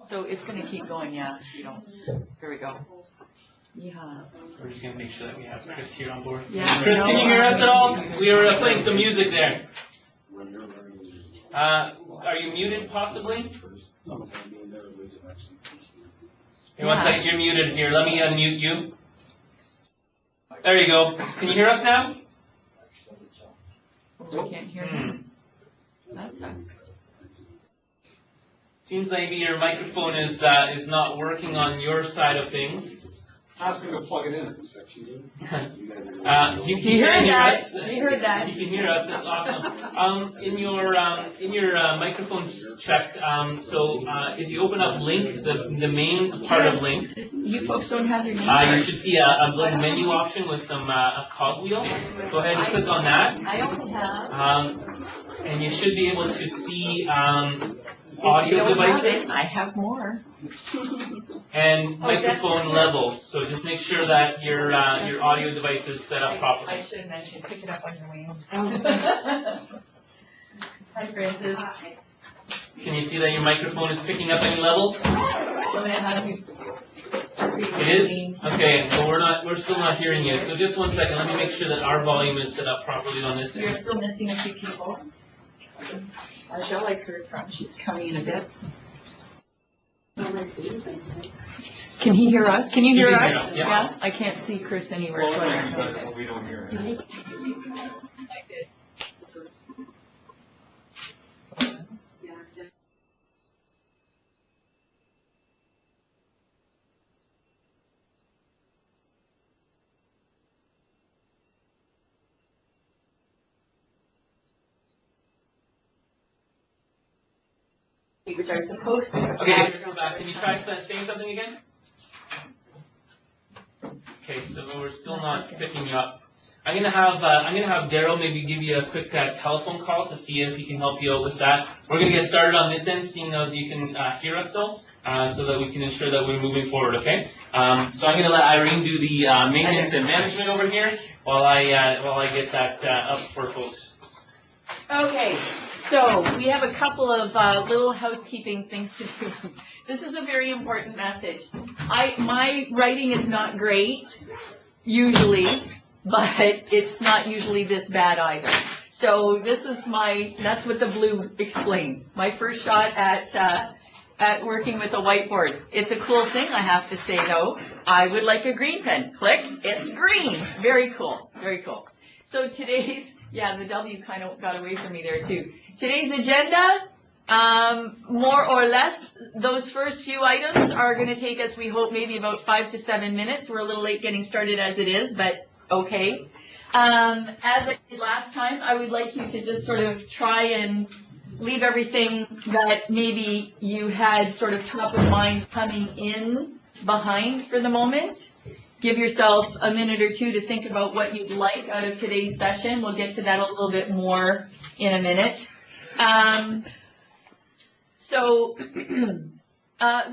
So it's going to keep going, yeah. You know, here we go. Yeah. We're just going to make sure that we have Chris here on board. Yeah. Chris, can you hear us at all? We were playing some music there. Are you muted possibly? Hey, one second, you're muted here. Let me unmute you. There you go. Can you hear us now? We can't hear him. That sucks. Seems maybe your microphone is not working on your side of things. Ask him to plug it in. You heard that. You heard that. You can hear us. That's awesome. In your microphone check. So if you open up Link, the main part of Link. You folks don't have your name. You should see a little menu option with some a cogwheel. Go ahead and click on that. I only have. And you should be able to see audio devices. I have more. And microphone levels. So just make sure that your audio device is set up properly. I should have mentioned, pick it up on your way home. Hi, Francis. Can you see that your microphone is picking up any levels? It is? Okay, so we're still not hearing you. So just one second, let me make sure that our volume is set up properly on this end. You're still missing a few people. Michelle, I heard from. She's coming in a bit. Can he hear us? Can you hear us? Hear us, yeah. I can't see Chris anywhere. So We don't hear him. which are supposed to. Okay, let's go back. Can you try saying something again? Okay, so we're still not picking you up. I'm gonna have Daryl maybe give you a quick telephone call to see if he can help you out with that. We're gonna get started on this end, seeing as you can hear us still, so that we can ensure that we're moving forward. Okay. So I'm gonna let Irene do the maintenance and management over here while I get that up for folks. Okay. So we have a couple of little housekeeping things to do. This is a very important message. My writing is not great, usually, but it's not usually this bad either. So this is that's what the blue explains. My first shot at working with a whiteboard. It's a cool thing, I have to say, though. I would like a green pen. Click, it's green. Very cool, very cool. So today's, the W kind of got away from me there, too. Today's agenda, more or less, those first few items are going to take us, we hope, maybe about 5 to 7 minutes. We're a little late getting started as it is, but okay. As I did last time, I would like you to just sort of try and leave everything that maybe you had sort of top of mind coming in behind for the moment. Give yourself a minute or two to think about what you'd like out of today's session. We'll get to that a little bit more in a minute.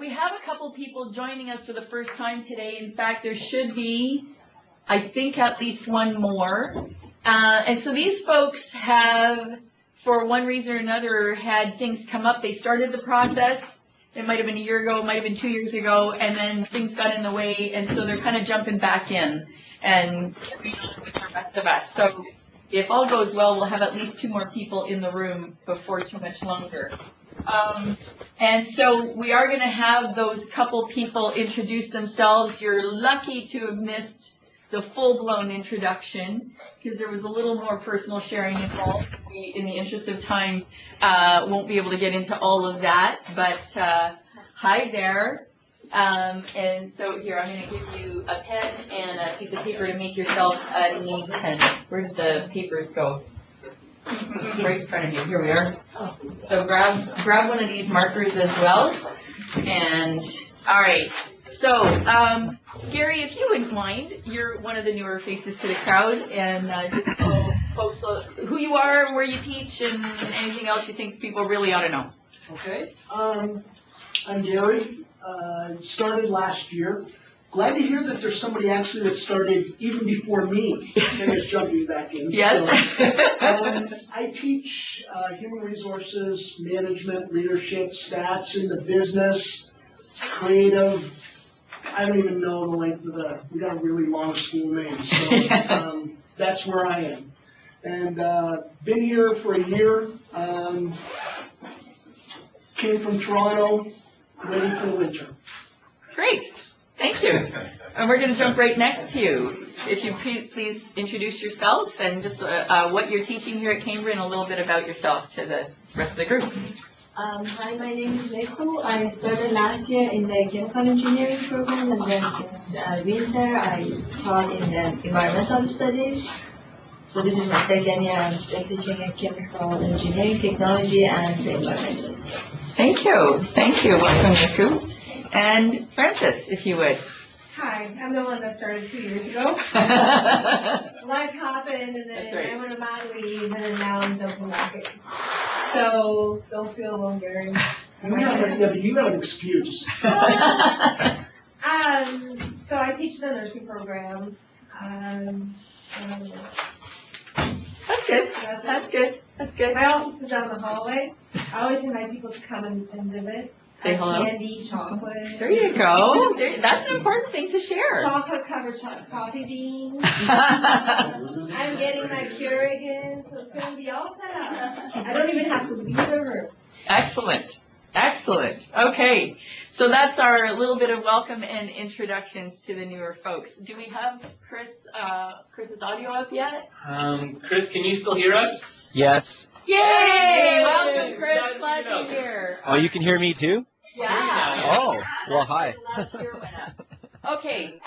We have a couple people joining us for the first time today. In fact, there should be, I think, at least one more. And so these folks have, for one reason or another, had things come up. They started the process. It might have been a year ago, it might have been 2 years ago, and then things got in the way, and so they're kind of jumping back in and carrying on with the rest of us. So if all goes well, we'll have at least 2 more people in the room before too much longer. And so we are going to have those couple people introduce themselves. You're lucky to have missed the full-blown introduction because there was a little more personal sharing involved. We, in the interest of time, won't be able to get into all of that. But hi there. And so here, I'm going to give you a pen and a piece of paper to make yourself a name pen. Where did the papers go? Right in front of you. Here we are. So grab one of these markers as well. And all right. So Gary, if you wouldn't mind, you're one of the newer faces to the crowd, and just tell folks who you are, where you teach, and anything else you think people really ought to know. Okay. I'm Gary. Started last year. Glad to hear that there's somebody actually that started even before me and is jumping back in. Yes. So, I teach human resources, management, leadership, stats in the business. creative. I don't even know the length of we got a really long school name, so that's where I am. And been here for a year. Came from Toronto, ready for the winter. Great, thank you. And we're going to jump right next to you. If you please introduce yourself and just what you're teaching here at Cambridge and a little bit about yourself to the rest of the group. Hi, my name is Neku. I started last year in the chemical engineering program, and then in winter I taught in the environmental studies. So this is my second year. I'm still teaching in chemical engineering, technology, and environmental studies. Thank you. Thank you. Welcome, Neku. And Francis, if you would. Hi, I'm the one that started 2 years ago. Life happened, and then That's right. I went on mat leave, and then now I'm jumping back in. So don't feel alone, Gary. You have an excuse. So I teach the nursing program. That's good. That's good. That's good. My office is down the hallway. I always invite people to come and visit. Say hello. Candy, chocolate. There you go. That's an important thing to share. Chocolate covered coffee beans. I'm getting my Keurig, so it's going to be all set up. I don't even have to leave the room. Excellent. Excellent. Okay. So that's our little bit of welcome and introductions to the newer folks. Do we have Chris's audio up yet? Chris, can you still hear us? Yes. Yay! Welcome, Chris. Glad you're here. Oh, you can hear me too? Yeah. Oh, well, hi. Last year went up. Okay,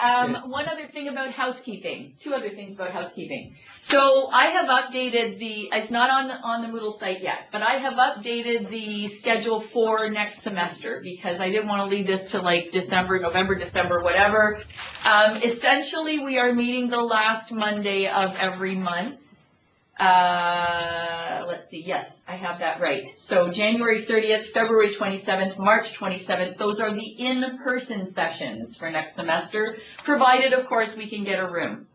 one other thing about housekeeping, two other things about housekeeping. So I have updated it's not on the Moodle site yet, but I have updated the schedule for next semester because I didn't want to leave this to like November, December, whatever. Essentially, we are meeting the last Monday of every month. Let's see, yes, I have that right. So January 30th, February 27th, March 27th, those are the in-person sessions for next semester, provided, of course, we can get a room.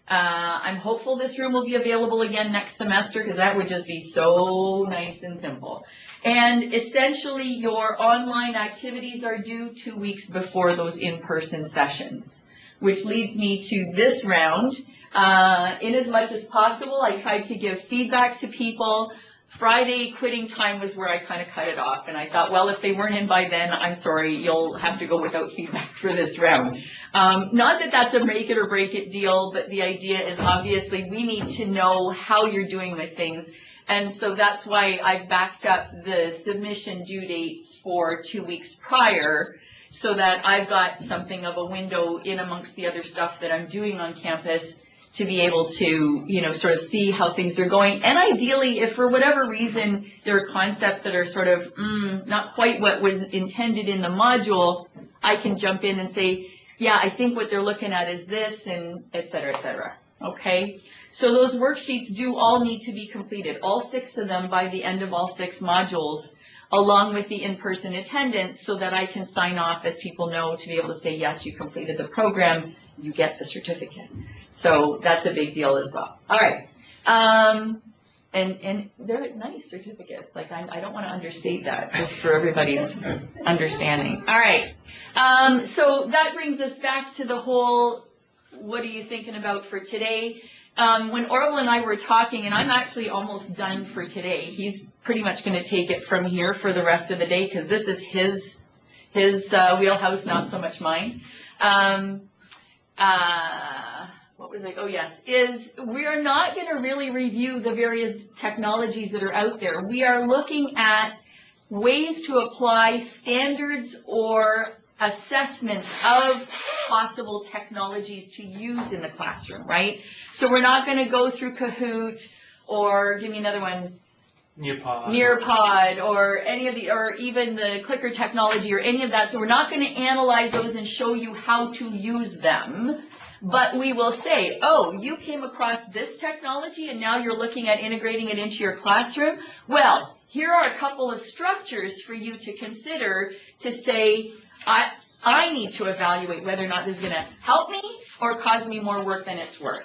I'm hopeful this room will be available again next semester because that would just be so nice and simple. And essentially, your online activities are due 2 weeks before those in-person sessions, which leads me to this round. In as much as possible, I tried to give feedback to people. Friday quitting time was where I kind of cut it off, and I thought, well, if they weren't in by then, I'm sorry, you'll have to go without feedback for this round. Not that that's a make it or break it deal, but the idea is obviously we need to know how you're doing with things, and so that's why I've backed up the submission due dates for 2 weeks prior, so that I've got something of a window in amongst the other stuff that I'm doing on campus to be able to, sort of see how things are going. And ideally, if for whatever reason there are concepts that are sort of not quite what was intended in the module, I can jump in and say, yeah, I think what they're looking at is this, and et cetera, et cetera. Okay? So those worksheets do all need to be completed, all 6 of them by the end of all 6 modules, along with the in-person attendance, so that I can sign off as people know to be able to say, yes, you completed the program, you get the certificate. So that's a big deal as well. All right. And they're nice certificates. Like, I don't want to understate that, just for everybody's understanding. All right. So that brings us back to the whole, what are you thinking about for today? When Orville and I were talking, and I'm actually almost done for today, he's pretty much going to take it from here for the rest of the day, because this is his wheelhouse, not so much mine. What was I? Oh, yes. We are not going to really review the various technologies that are out there. We are looking at ways to apply standards or assessments of possible technologies to use in the classroom, right? So we're not going to go through Kahoot or, give me another one, Nearpod or any of or even the clicker technology or any of that. So we're not going to analyze those and show you how to use them. But we will say, oh, you came across this technology and now you're looking at integrating it into your classroom. Well, here are a couple of structures for you to consider to say, I need to evaluate whether or not this is going to help me or cause me more work than it's worth.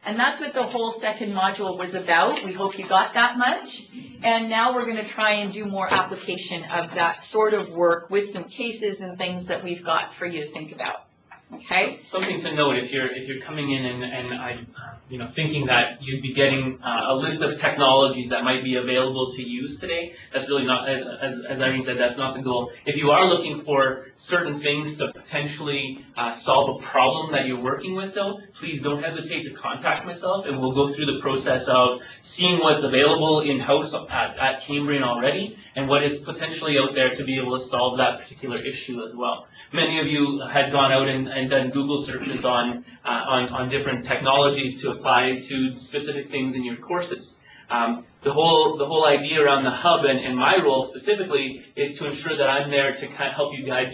And that's what the whole second module was about. We hope you got that much. And now we're going to try and do more application of that sort of work with some cases and things that we've got for you to think about. Okay? Something to note, if you're coming in and thinking that you'd be getting a list of technologies that might be available to use today, that's really not, as Irene said, that's not the goal. If you are looking for certain things to potentially solve a problem that you're working with, though, please don't hesitate to contact myself, and we'll go through the process of seeing what's available in-house at Cambrian already, and what is potentially out there to be able to solve that particular issue as well. Many of you had gone out and done Google searches on different technologies to apply to specific things in your courses. The whole idea around the hub and my role specifically is to ensure that I'm there to kind of help you guide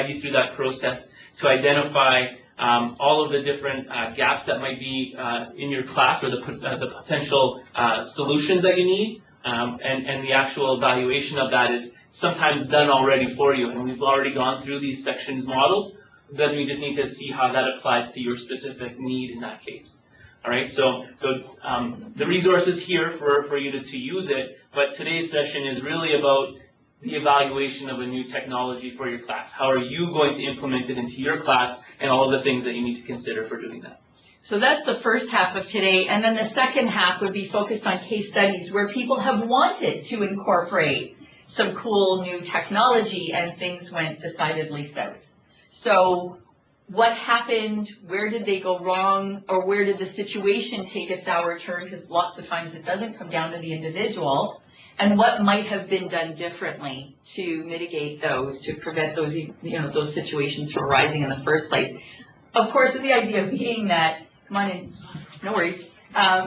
you through that process, to identify all of the different gaps that might be in your class, or the potential solutions that you need, and the actual evaluation of that is sometimes done already for you, and we've already gone through these sections models. Then we just need to see how that applies to your specific need in that case. All right, so the resource is here for you to use it, but today's session is really about the evaluation of a new technology for your class. How are you going to implement it into your class, and all of the things that you need to consider for doing that. So that's the first half of today, and then the second half would be focused on case studies where people have wanted to incorporate some cool new technology and things went decidedly south. So what happened, where did they go wrong, or where did the situation take a sour turn, because lots of times it doesn't come down to the individual, and what might have been done differently to mitigate those, to prevent those, those situations from arising in the first place. Of course, with the idea being that, come on in, no worries,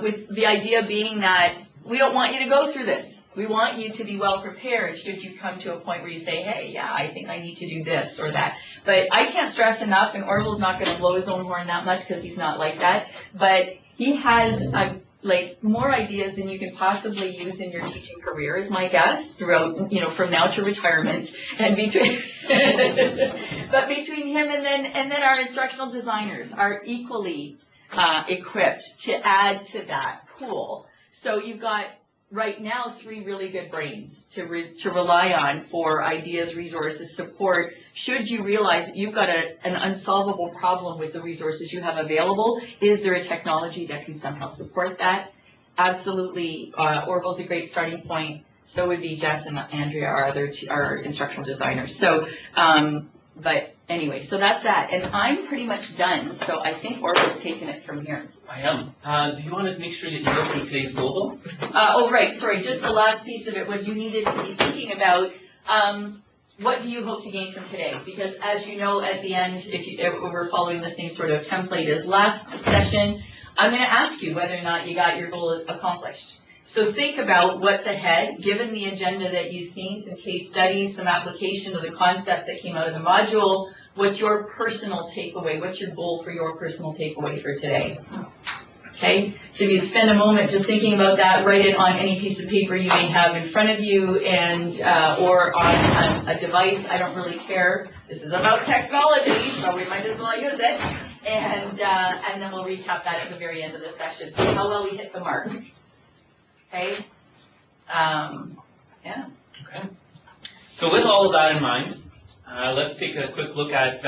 with the idea being that we don't want you to go through this. We want you to be well prepared should you come to a point where you say, hey, yeah, I think I need to do this or that. But I can't stress enough, and Orville's not going to blow his own horn that much because he's not like that, but he has more ideas than you can possibly use in your teaching career, is my guess, throughout, from now to retirement. And between him and then our instructional designers are equally equipped to add to that pool. So you've got right now 3 really good brains to rely on for ideas, resources, support. Should you realize that you've got an unsolvable problem with the resources you have available, is there a technology that can somehow support that? Absolutely. Orville's a great starting point. So would be Jess and Andrea, our instructional designers. So, but anyway, so that's that. And I'm pretty much done. So I think Orville's taking it from here. I am. Do you want to make sure that you go through today's global? Oh, right. Sorry. Just the last piece of it was you needed to be thinking about what do you hope to gain from today? Because as you know, at the end, if we're following the same sort of template as last session, I'm going to ask you whether or not you got your goal accomplished. So think about what's ahead, given the agenda that you've seen, some case studies, some application of the concepts that came out of the module. What's your personal takeaway? What's your goal for your personal takeaway for today? Okay, so if you spend a moment just thinking about that, write it on any piece of paper you may have in front of you, and or on a device. I don't really care. This is about technology, so we might as well use it. And then we'll recap that at the very end of the session. See how well we hit the mark. Okay. Yeah. Okay. So with all of that in mind, let's take a quick look at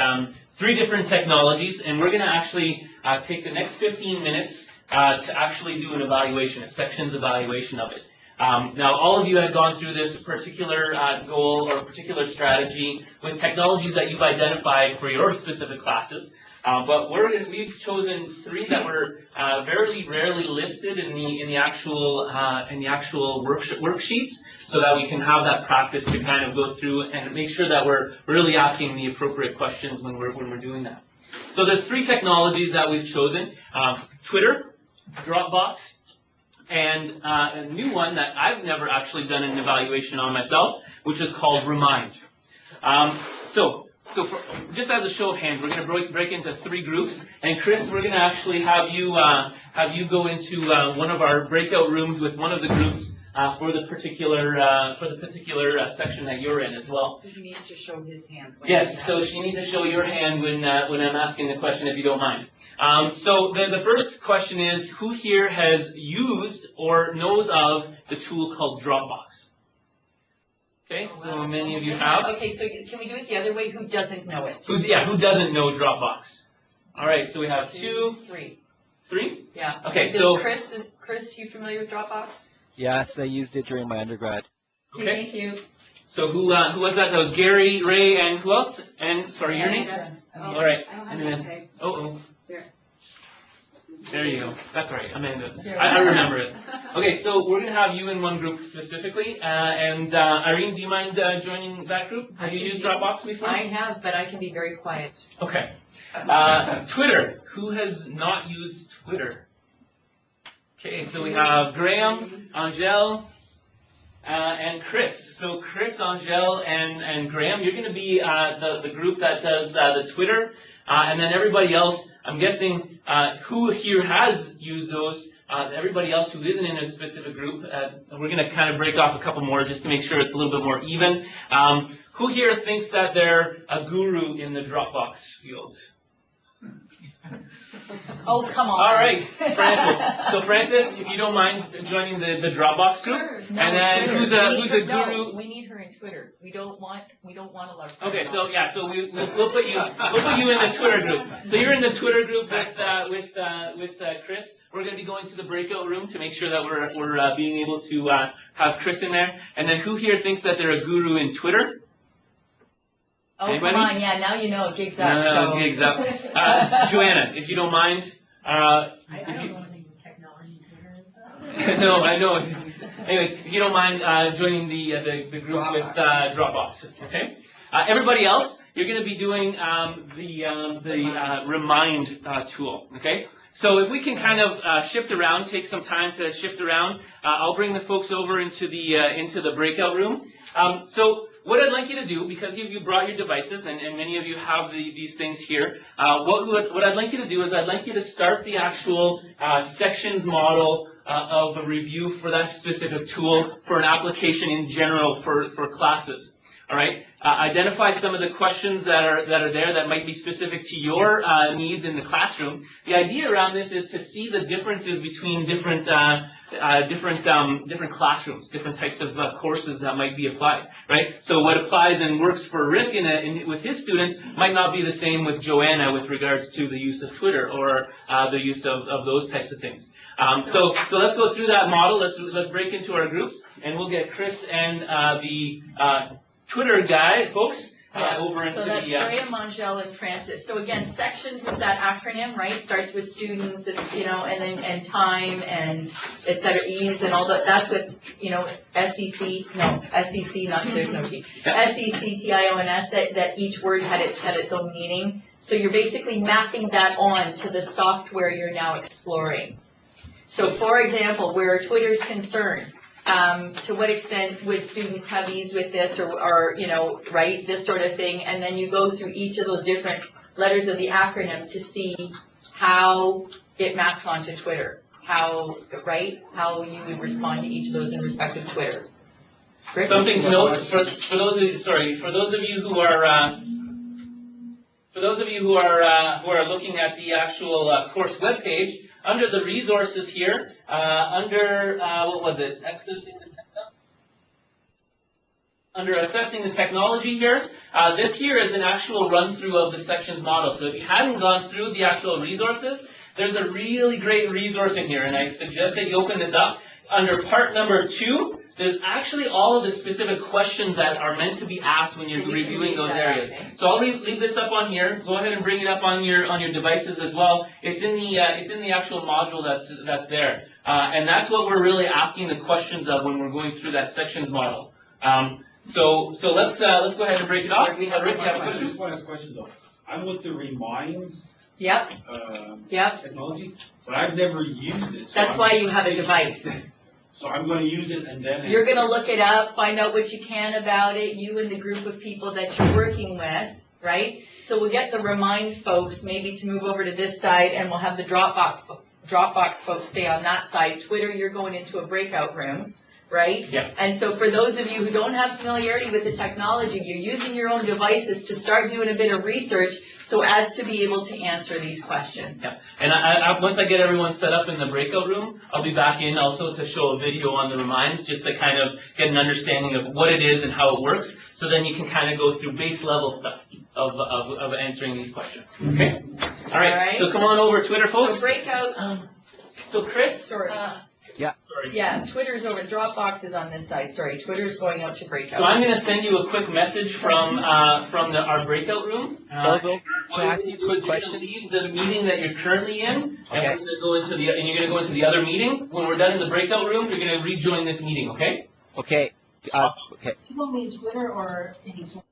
3 different technologies, and we're going to actually take the next 15 minutes to actually do an evaluation, a sections evaluation of it. Now, all of you have gone through this particular goal or particular strategy with technologies that you've identified for your specific classes. But we've chosen 3 that were very rarely listed in the actual worksheets, so that we can have that practice to kind of go through and make sure that we're really asking the appropriate questions when we're doing that. So there's 3 technologies that we've chosen: Twitter, Dropbox, and a new one that I've never actually done an evaluation on myself, which is called Remind. So just as a show of hands, we're going to break into 3 groups. And Chris, we're going to actually have you go into one of our breakout rooms with one of the groups for the particular section that you're in as well. So he needs to show his hand. Yes, so she needs to show your hand when I'm asking the question, if you don't mind. So the first question is, who here has used or knows of the tool called Dropbox? Okay, so many of you have. Okay, so can we do it the other way? Who doesn't know it? Who doesn't know Dropbox? All right, so we have 2, 3. 3? Yeah. Okay, Does so Chris, you familiar with Dropbox? Yes, I used it during my undergrad. okay. Thank you. So who was that? That was Gary, Ray, and who else? And sorry, your name? All right. And then, there you go. That's right, Amanda. I remember it. Okay, so we're going to have you in one group specifically. And Irene, do you mind joining that group? Have you used Dropbox before? I have, but I can be very quiet. Okay. Twitter. Who has not used Twitter? Okay, so we have Graham, Angel, and Chris. So Chris, Angel, and Graham, you're going to be the group that does the Twitter. And then everybody else, I'm guessing, who here has used those, everybody else who isn't in a specific group, we're going to kind of break off a couple more just to make sure it's a little bit more even. Who here thinks that they're a guru in the Dropbox field? Oh, come on. All right, Francis. So Francis, if you don't mind joining the Dropbox group, No, and then Twitter. who's a guru? No, we need her in Twitter. We don't want a lot of. Okay, so yeah, so we'll put you in the Twitter group. So you're in the Twitter group with Chris. We're going to be going to the breakout room to make sure that we're being able to have Chris in there. And then who here thinks that they're a guru in Twitter? Oh, Anybody? come on, yeah, now you know it gigs up. No, so. gigs up. Joanna, if you don't mind. I don't know anything with technology Twitter. No, I know. Anyways, if you don't mind joining the group with Dropbox, okay? Everybody else, you're going to be doing the Remind tool, okay? So if we can kind of shift around, take some time to shift around, I'll bring the folks over into the breakout room. So what I'd like you to do, because you brought your devices, and many of you have these things here, what I'd like you to do is I'd like you to start the actual sections model of a review for that specific tool for an application in general for classes. All right. Identify some of the questions that are there that might be specific to your needs in the classroom. The idea around this is to see the differences between different classrooms, different types of courses that might be applied. Right. So what applies and works for Rick with his students might not be the same with Joanna with regards to the use of Twitter or the use of those types of things. So let's go through that model. Let's break into our groups, and we'll get Chris and the Twitter guy, folks, over into so that's the... Graham, Angel, and Francis. So again, sections is that acronym, right? Starts with students, and time, and et cetera, ease, and all that. That's with, SEC, not, there's no T. SECTIONS, that each word had its own meaning. So you're basically mapping that on to the software you're now exploring. So for example, where Twitter's concerned, to what extent would students have ease with this or right, this sort of thing, and then you go through each of those different letters of the acronym to see how it maps onto Twitter, how you would respond to each of those in respect of Twitter. Rick? Something to note for those of you who are looking at the actual course webpage, under the resources here, what was it? Under assessing the technology here, this here is an actual run-through of the sections model. So if you hadn't gone through the actual resources, there's a really great resource in here, and I suggest that you open this up. Under part number 2, there's actually all of the specific questions that are meant to be asked when you're reviewing those areas. So I'll leave this up on here. Go ahead and bring it up on your devices as well. It's in the actual module that's there, and that's what we're really asking the questions of when we're going through that sections model. So let's go ahead and break it off. Rick, you have a I question? just want to ask a question though. I'm with the Remind Yep. technology, but I've never used it. So That's why you have a device. So I'm going to use it and then... You're going to look it up, find out what you can about it, you and the group of people that you're working with, right? So we'll get the Remind folks maybe to move over to this side, and we'll have the Dropbox folks stay on that side. Twitter, you're going into a breakout room. right? Yeah. And so for those of you who don't have familiarity with the technology, you're using your own devices to start doing a bit of research so as to be able to answer these questions. Yeah, and once I get everyone set up in the breakout room, I'll be back in also to show a video on the Reminds, just to kind of get an understanding of what it is and how it works, so then you can kind of go through base level stuff of answering these questions, okay? All right, so come on over, Twitter folks. So breakout, So Chris? sorry. Yeah. Sorry. Yeah, Twitter's over, Dropbox is on this side, sorry, Twitter's going out to breakout. So I'm going to send you a quick message from our breakout room. Can I ask you a quick You're going question? to leave the meeting that you're currently in, and Okay. we're going to go into you're going to go into the other meeting. When we're done in the breakout room, you're going to rejoin this meeting, okay? Okay. Okay. Do you want me on Twitter or any sort?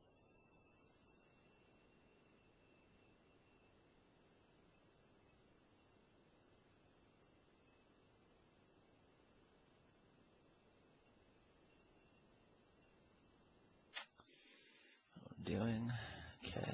Doing. Okay.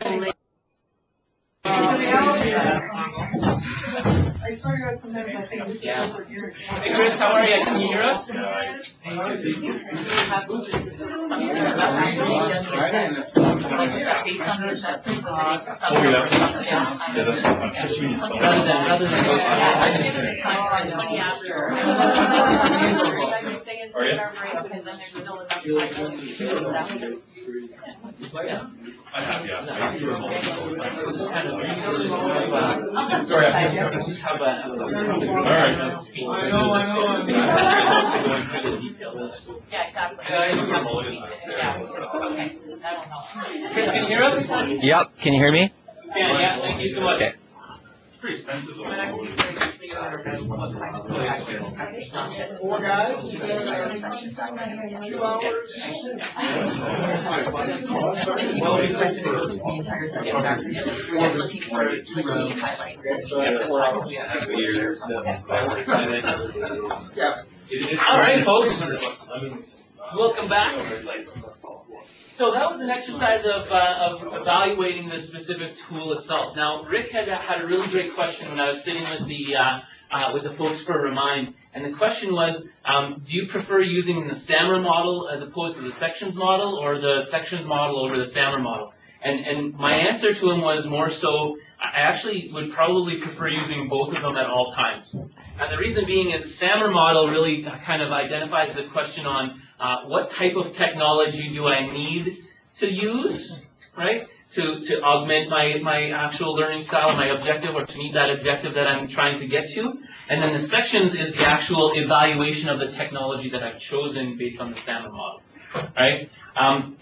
I started out sometimes, I think this is Yeah. over here. Hey Chris, how are you? Can you hear us? Based on the assessment, Rather than go. I've given the time for 20 after. Stay into our break, because then there's still enough time. Yes. I have, yeah. Thank you for a moment. Sorry, I just have a. All right. Speech. I know. Going through the details. Yeah, exactly. Yeah. Okay, that'll help. Chris, can you hear us? Yep, can you hear me? Yeah, thank you so much. Okay. It's pretty expensive though. 4 guys, 2 hours. Well, we expected it to be the entire subject matter. We're just looking for key highlights. All right, folks. Welcome back. So that was an exercise of evaluating the specific tool itself. Now, Rick had a really great question when I was sitting with the folks for Remind, and the question was, do you prefer using the SAMR model as opposed to the sections model, or the sections model over the SAMR model? And my answer to him was more so, I actually would probably prefer using both of them at all times. And the reason being is SAMR model really kind of identifies the question on what type of technology do I need to use, right, to augment my actual learning style, my objective, or to meet that objective that I'm trying to get to. And then the sections is the actual evaluation of the technology that I've chosen based on the SAMR model, right?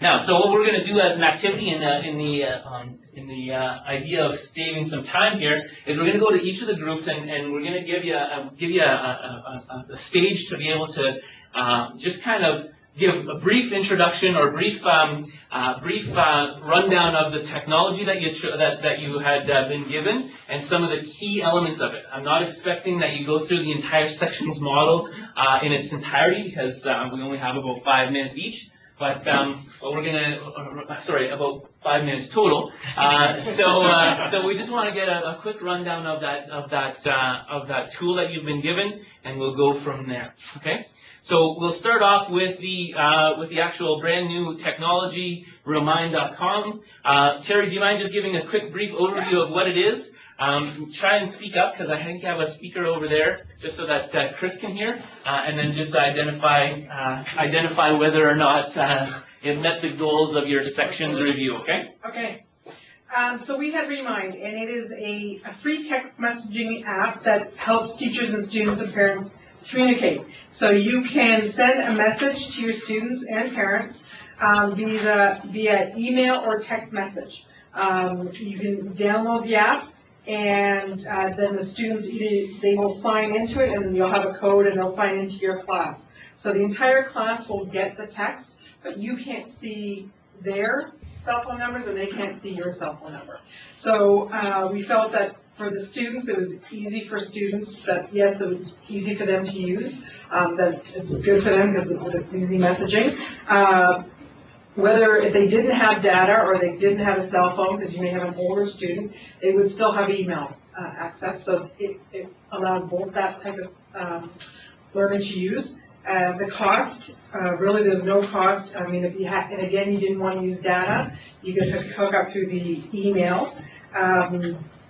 Now, so what we're going to do as an activity in the idea of saving some time here is we're going to go to each of the groups and we're going to give you a stage to be able to just kind of give a brief introduction or brief rundown of the technology that you had been given and some of the key elements of it. I'm not expecting that you go through the entire sections model in its entirety because we only have about 5 minutes each. But we're gonna, about 5 minutes total. So we just want to get a quick rundown of that tool that you've been given, and we'll go from there. Okay. So we'll start off with the actual brand new technology, Remind.com. Terry, do you mind just giving a quick brief overview of what it is? Try and speak up because I think you have a speaker over there, just so that Chris can hear, and then just identify whether or not it met the goals of your sections review. Okay? Okay. So we had Remind, and it is a free text messaging app that helps teachers and students and parents communicate. So you can send a message to your students and parents via email or text message. You can download the app, and then the students they will sign into it, and you'll have a code, and they'll sign into your class. So the entire class will get the text, but you can't see their cell phone numbers, and they can't see your cell phone number. So we felt that for the students, it was easy for students, that yes, it was easy for them to use, that it's good for them because it's easy messaging. Whether if they didn't have data or they didn't have a cell phone, because you may have an older student, they would still have email access. So it allowed both that type of learner to use. The cost, really there's no cost. I mean, if you had, and again, you didn't want to use data, you could hook up through the email.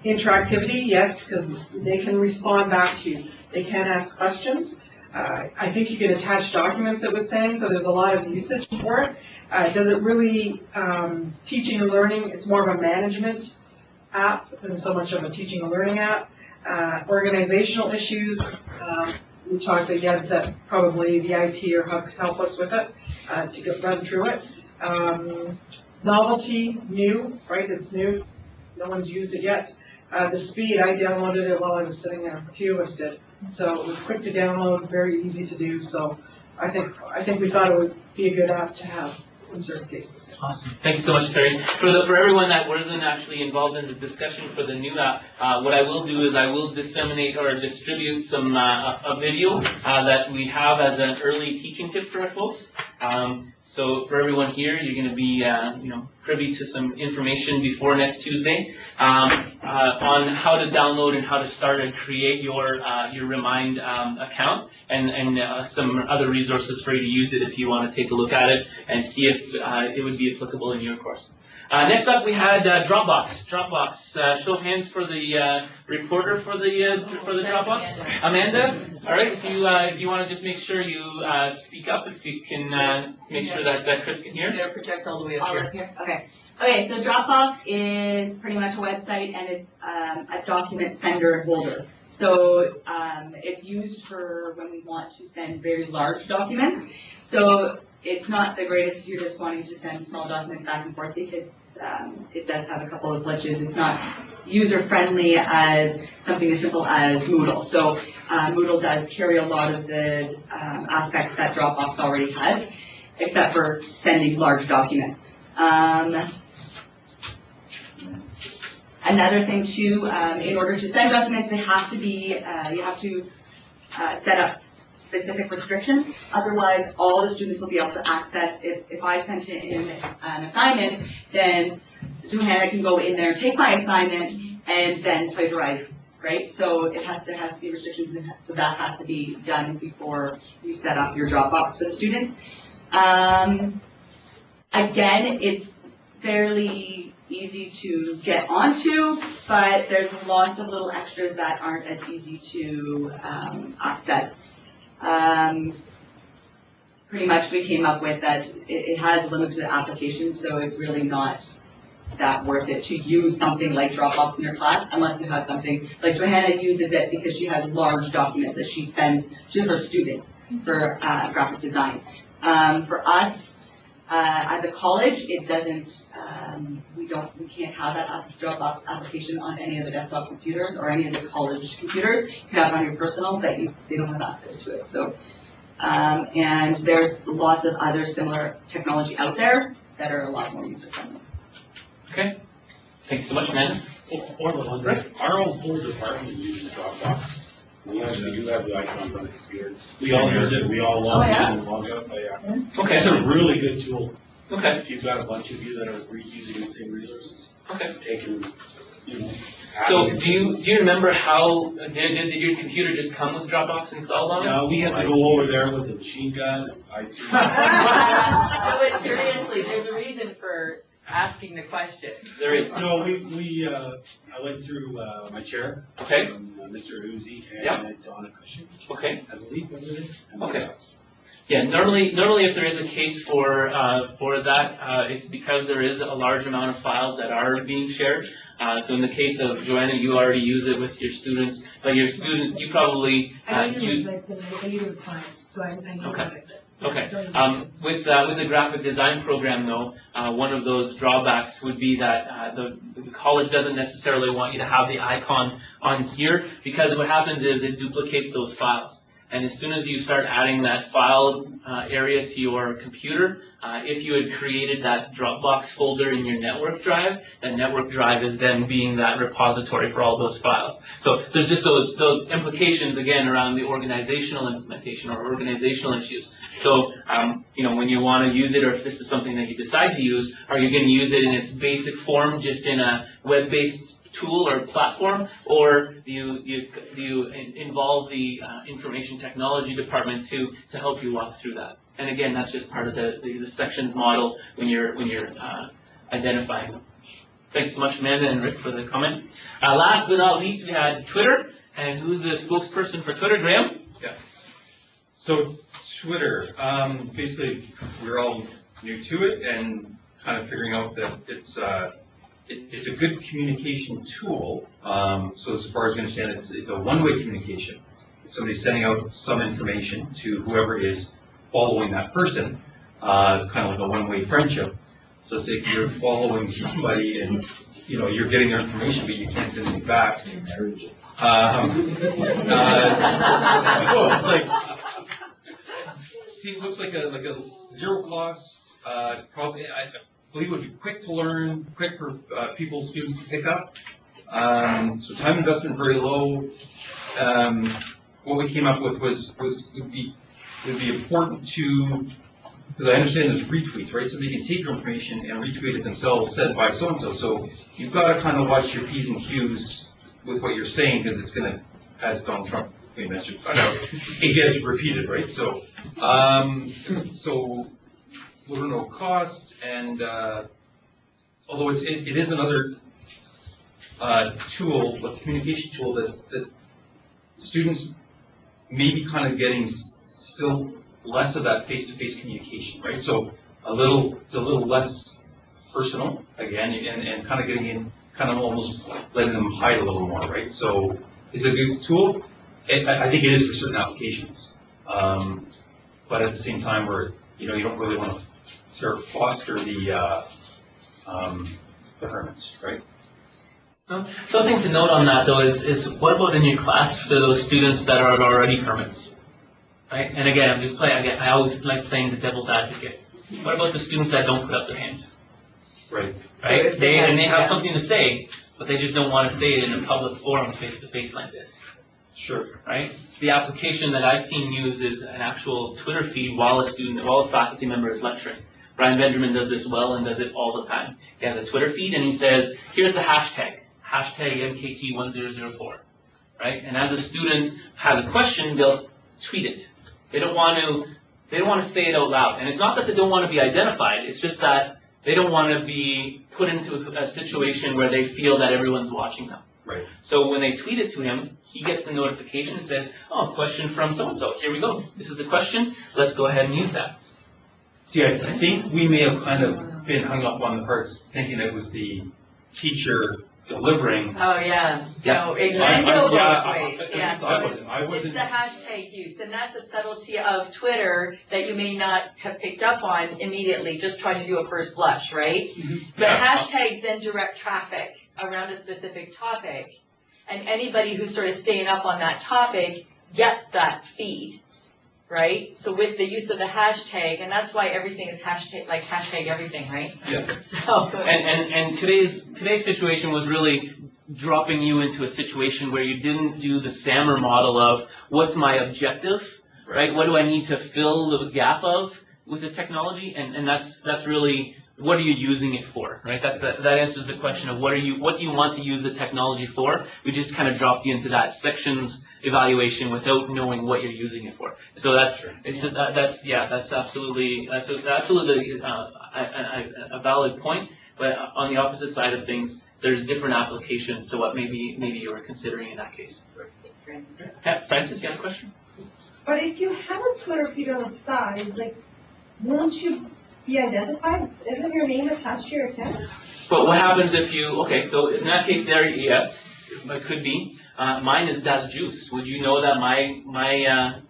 Interactivity, yes, because they can respond back to you. They can ask questions. I think you can attach documents, it was saying, so there's a lot of usage for it. Does it really teaching and learning? It's more of a management app than so much of a teaching and learning app. Organizational issues, we talked again that probably the IT or Hub could help us with it to run through it. Novelty, new, right? It's new. No one's used it yet. The speed, I downloaded it while I was sitting there. A few of us did. So it was quick to download, very easy to do. So I think we thought it would be a good app to have in certain cases. Awesome. Thank you so much, Terry. For everyone that wasn't actually involved in the discussion for the new app, what I will do is I will disseminate or distribute some a video that we have as an early teaching tip for our folks. So for everyone here, you're going to be, privy to some information before next Tuesday on how to download and how to start and create your Remind account, and some other resources for you to use it if you want to take a look at it and see if it would be applicable in your course. Next up, we had Dropbox. Dropbox. Show of hands for the reporter for the Dropbox. Amanda. All right. If you want to just make sure you speak up, if you can make sure that Chris can hear. Yeah, project all the way up here. Okay, so Dropbox is pretty much a website, and it's a document sender and holder. So it's used for when we want to send very large documents. So it's not the greatest if you're just wanting to send small documents back and forth, because it does have a couple of glitches. It's not user-friendly as something as simple as Moodle. So Moodle does carry a lot of the aspects that Dropbox already has, except for sending large documents. Another thing too, in order to send documents, they have to be, you have to set up specific restrictions. Otherwise, all the students will be able to access. If I sent in an assignment, then Zuhana can go in there, take my assignment, and then plagiarize, right? So there has to be restrictions, so that has to be done before you set up your Dropbox for the students. Again, it's fairly easy to get onto, but there's lots of little extras that aren't as easy to access. Pretty much we came up with that it has limited applications, so it's really not that worth it to use something like Dropbox in your class unless you have something like Johanna uses it because she has large documents that she sends to her students for graphic design. For us, as a college, it doesn't, we can't have that Dropbox application on any of the desktop computers or any of the college computers. You can have it on your personal, but they don't have access to it. So, and there's lots of other similar technology out there that are a lot more user-friendly. Okay. Thank you so much, Amanda. Our own whole department uses Dropbox. We actually do have the icons on the computer. We all use it, we all log in and log out. Okay. It's a really good tool. Okay. If you've got a bunch of you that are using the same resources. Okay. Taking, So do you remember how, did your computer just come with Dropbox installed on it? No, we had to go over there with a machine gun. No, but seriously, there's a reason for asking the question. There is. No, I went through my chair. Okay. Mr. Uzi and Donna Cushing. Okay. I believe was it? Okay. Yeah, normally if there is a case for that, it's because there is a large amount of files that are being shared. So in the case of Joanna, you already use it with your students, but your students, you probably use. I use it with clients, so I know about it. Okay. With the graphic design program, though, one of those drawbacks would be that the college doesn't necessarily want you to have the icon on here, because what happens is it duplicates those files. And as soon as you start adding that file area to your computer, if you had created that Dropbox folder in your network drive, that network drive is then being that repository for all those files. So there's just those implications, again, around the organizational implementation or organizational issues. So, when you want to use it, or if this is something that you decide to use, are you going to use it in its basic form, just in a web-based tool or platform, or do you involve the information technology department to help you walk through that? And again, that's just part of the sections model when you're identifying them. Thanks so much, Amanda and Rick, for the comment. Last but not least, we had Twitter, and who's the spokesperson for Twitter? Graham? Yeah. So Twitter, basically, we're all new to it and kind of figuring out that it's a good communication tool. So as far as I understand, it's a one-way communication. Somebody's sending out some information to whoever is following that person. It's kind of like a one-way friendship. So say if you're following somebody and you're getting their information, but you can't send anything back. So it's like, see, it looks like a zero cost. Probably, I believe it would be quick to learn, quick for students to pick up. So time investment very low. What we came up with was would be important to because I understand there's retweets, right? So they can take your information and retweet it themselves, said by so-and-so. So you've got to kind of watch your P's and Q's with what you're saying, because it's going to, as Donald Trump mentioned, I know, it gets repeated, right? So, so little or no cost, and although it is another tool, a communication tool that students may be kind of getting still less of that face-to-face communication, right? So it's a little less personal again, and kind of getting in, kind of almost letting them hide a little more, right? So is it a good tool? I think it is for certain applications, but at the same time, where you don't really want to foster the hermits, right? Something to note on that though is what about in your class for those students that are already hermits, right? And again, I'm just playing. Again, I always like playing the devil's advocate. What about the students that don't put up their hand? Right. Right. They have something to say, but they just don't want to say it in a public forum, face to face like this. Sure. Right. The application that I've seen used is an actual Twitter feed while a faculty member is lecturing. Brian Benjamin does this well and does it all the time. He has a Twitter feed and he says, here's the hashtag MKT1004, right? And as a student has a question, they'll tweet it. They don't want to say it out loud. And it's not that they don't want to be identified, it's just that they don't want to be put into a situation where they feel that everyone's watching them. Right. So when they tweet it to him, he gets the notification and says, oh, question from so-and-so. Here we go. This is the question. Let's go ahead and use that. See, I think we may have kind of been hung up on the parts thinking it was the teacher delivering. Oh, yeah. Yeah. No, exactly. I wasn't. It's the hashtag use, and that's the subtlety of Twitter that you may not have picked up on immediately, just trying to do a first blush, right? Mm-hmm. But hashtags then direct traffic around a specific topic, and anybody who's sort of staying up on that topic gets that feed, right? So with the use of the hashtag, and that's why everything is hashtag everything, right? Yeah. So. And today's situation was really dropping you into a situation where you didn't do the SAMR model of what's my objective, right? What do I need to fill the gap of with the technology? And that's really, what are you using it for, right? That answers the question of what do you want to use the technology for? We just kind of dropped you into that sections evaluation without knowing what you're using it for. So that's absolutely a valid point. But on the opposite side of things, there's different applications to what maybe you were considering in that case. Yeah, Francis, you have a question? But if you have a Twitter feed on the side, won't you be identified? Isn't your name attached to your account? But what happens if so in that case there, yes, it could be. Mine is Das Juice. Would you know that my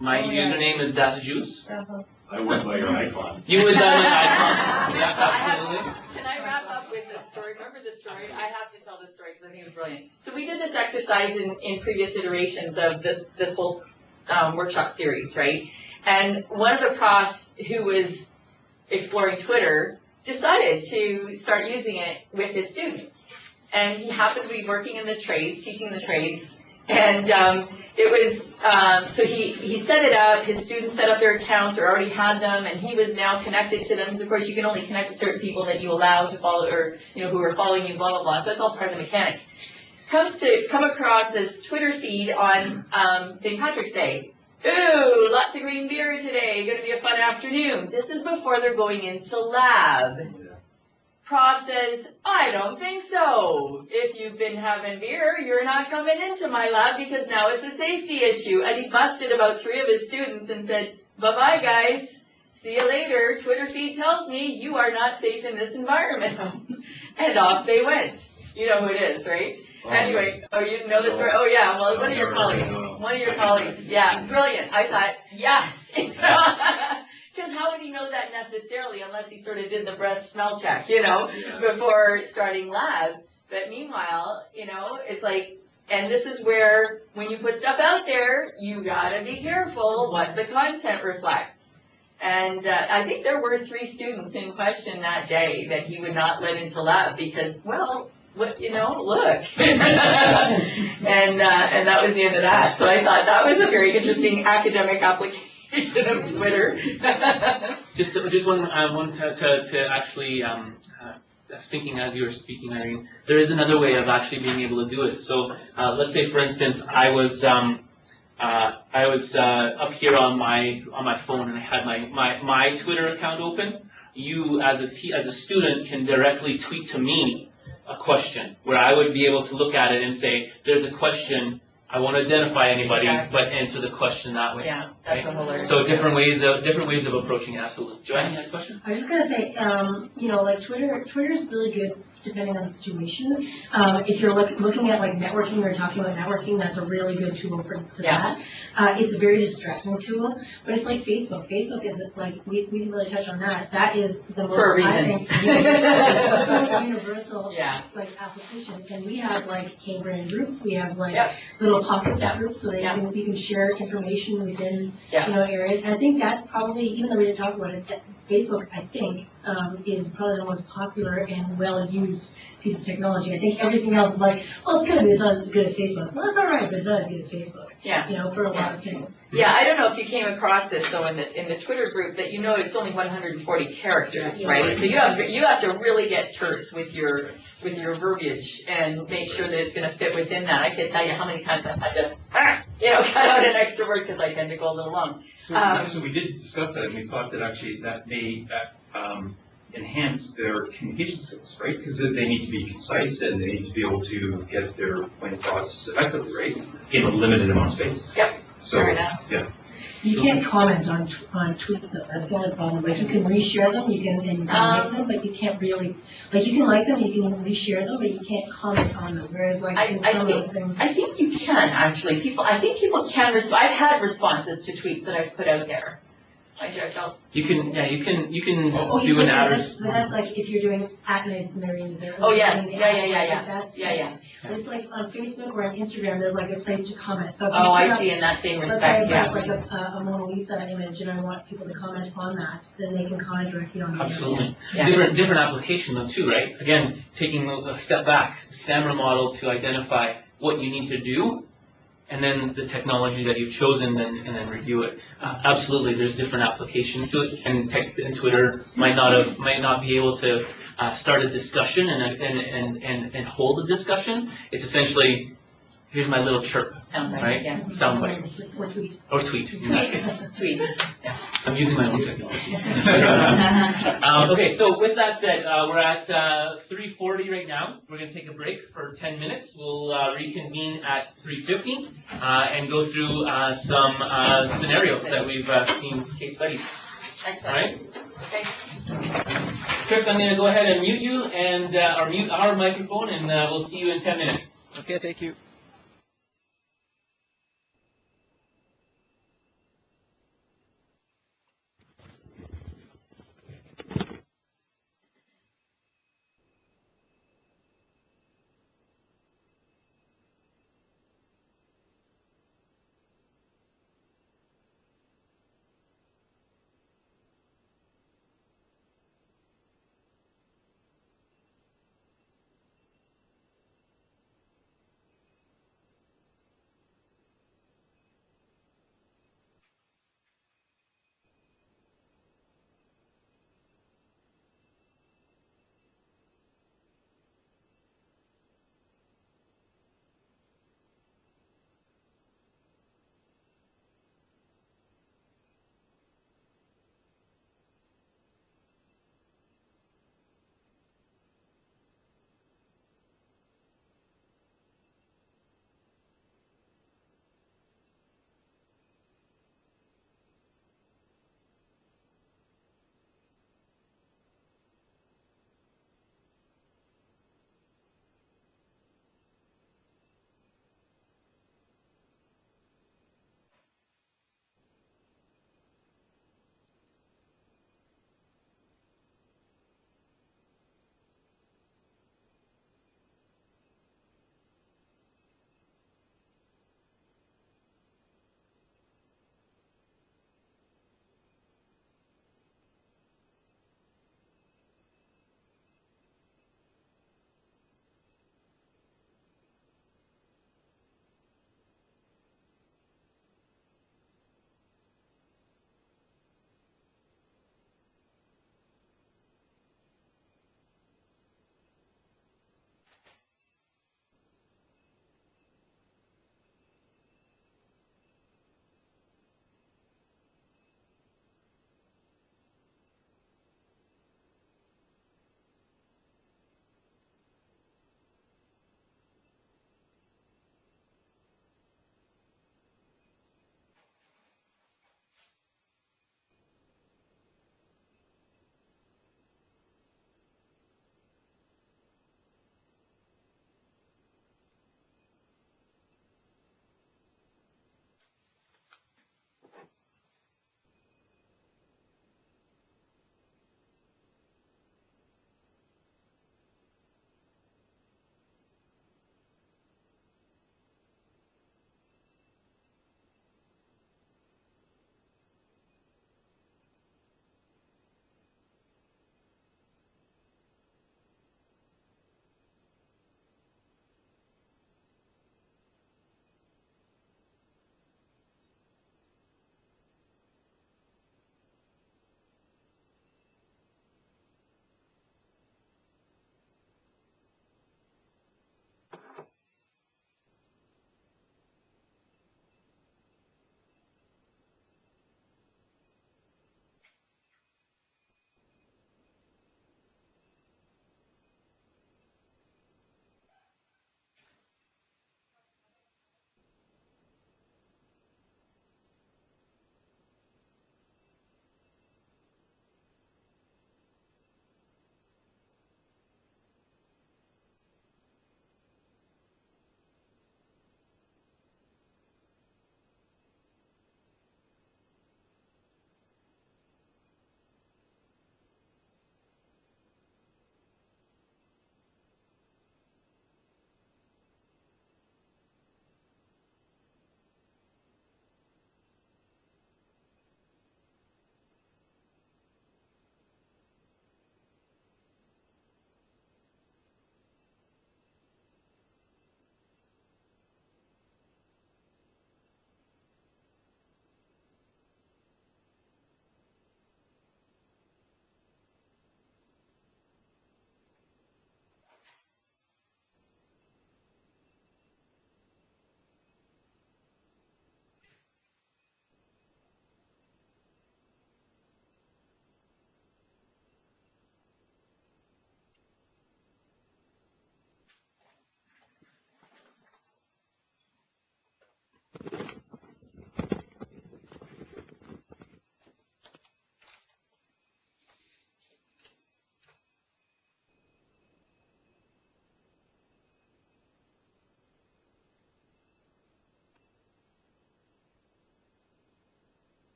username is Das Juice? Uh-huh. I went by your icon. You would by my icon. Yeah, absolutely. Can I wrap up with this story? Remember this story? I have to tell this story because I think it's brilliant. So we did this exercise in previous iterations of this whole workshop series, right? And one of the profs who was exploring Twitter decided to start using it with his students. And he happened to be working in the trades, teaching the trades. And it was, so he set it up, his students set up their accounts or already had them, and he was now connected to them. Because of course you can only connect to certain people that you allow to follow, or, who are following you, blah, blah, blah. So that's all part of the mechanics. Come across this Twitter feed on St. Patrick's Day. Ooh, lots of green beer today, gonna be a fun afternoon. This is before they're going into lab. Prof says, I don't think so. If you've been having beer, you're not coming into my lab because now it's a safety issue. And he busted about 3 of his students and said, bye-bye guys, see you later. Twitter feed tells me you are not safe in this environment. And off they went. You know who it is, right? Anyway, you didn't know this story? Oh yeah, well, one of your colleagues. Yeah, brilliant. I thought, yes. Because how would he know that necessarily unless he sort of did the breath smell check, before starting lab? But meanwhile, it's like, and this is where, when you put stuff out there, you gotta be careful what the content reflects. And I think there were 3 students in question that day that he would not let into lab because, well, look. and that was the end of that. So I thought that was a very interesting academic application version of Twitter. Just one, I want to actually, I was thinking as you were speaking, Irene, there is another way of actually being able to do it. So, let's say for instance, I was up here on my phone and I had my Twitter account open. You as a student can directly tweet to me a question where I would be able to look at it and say, there's a question, I won't identify anybody, Exactly. but answer the question that way. Yeah, that's a whole other. So different ways of approaching it, absolutely. Joanne, you had a question? I was just gonna say, like Twitter's really good depending on the situation. If you're looking at like networking or talking about networking, that's a really good tool for Yeah. that. It's a very distracting tool, but it's like Facebook. Facebook is like, we didn't really touch on that. That is the most, For a reason. I think, it's the most universal, Yeah. like application. And we have like Cambrian groups, we have like Yep. little pockets of groups so that Yeah. we can share information within Yeah. areas. And I think that's probably, even though we didn't talk about it, that Facebook, I think, is probably the most popular and well-used piece of technology. I think everything else is like, well, it's good, but it's not as good as Facebook. Well, that's all right, but it's not as good as Facebook, Yeah. for a lot of things. Yeah, I don't know if you came across this though in the Twitter group, that it's only 140 characters, Yeah. right? So you have to really get terse with your verbiage and make sure that it's going to fit within that. I can tell you how many times I've had to, cut out an extra word because I tend to go a little long. So we did discuss that, and we thought that actually that may enhance their communication skills, right? Because they need to be concise and they need to be able to get their point across effectively, right? In a limited amount of space. Yep. So, Fair enough. yeah. You can't comment on tweets though, that's the only problem. Like you can reshare them, you can like them, but you can't really, like you can like them, you can reshare them, but you can't comment on them. Whereas like in some of the things. I think you can actually. I think people can respond. I've had responses to tweets that I've put out there. I don't. You can Oh, do an that's, address. that's like if you're doing at-night Marines or. Oh, yes. something, Yeah. That's, Yeah. But it's like on Facebook or on Instagram, there's like a place to comment. So if you Oh, put I up- see in that same let's respect, say I yeah. put like a Mona Lisa image and I want people to comment on that, then they can comment directly on the image. Absolutely. Yeah. Different application though too, right? Again, taking a step back, the SAMRA model to identify what you need to do, and then the technology that you've chosen, and then review it. Absolutely, there's different applications to it, and Twitter might not be able to start a discussion and hold a discussion. It's essentially, here's my little chirp, Soundbite, right? yeah. Soundbite. Or tweet. Or tweet, in that case. Tweet. I'm using my own technology. Okay, so with that said, we're at 3:40 right now. We're going to take a break for 10 minutes. We'll reconvene at 3:50 and go through some scenarios that we've seen, case studies. All right? Okay. Chris, I'm going to go ahead and mute you and or mute our microphone, and we'll see you in 10 minutes. Okay, thank you.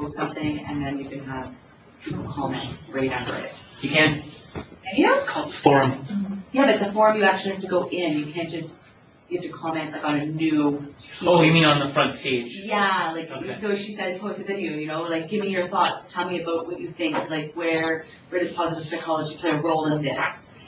post something, and then you can have people comment right under it. You can. Yeah, it's called Forum. Yeah, but the forum, you actually have to go in, you can't just, you have to comment like on a new. Oh, you mean on the front page? Yeah, like, Okay. so she says, post a video, you know, like, give me your thoughts, tell me about what you think, like, where does positive psychology play a role in this?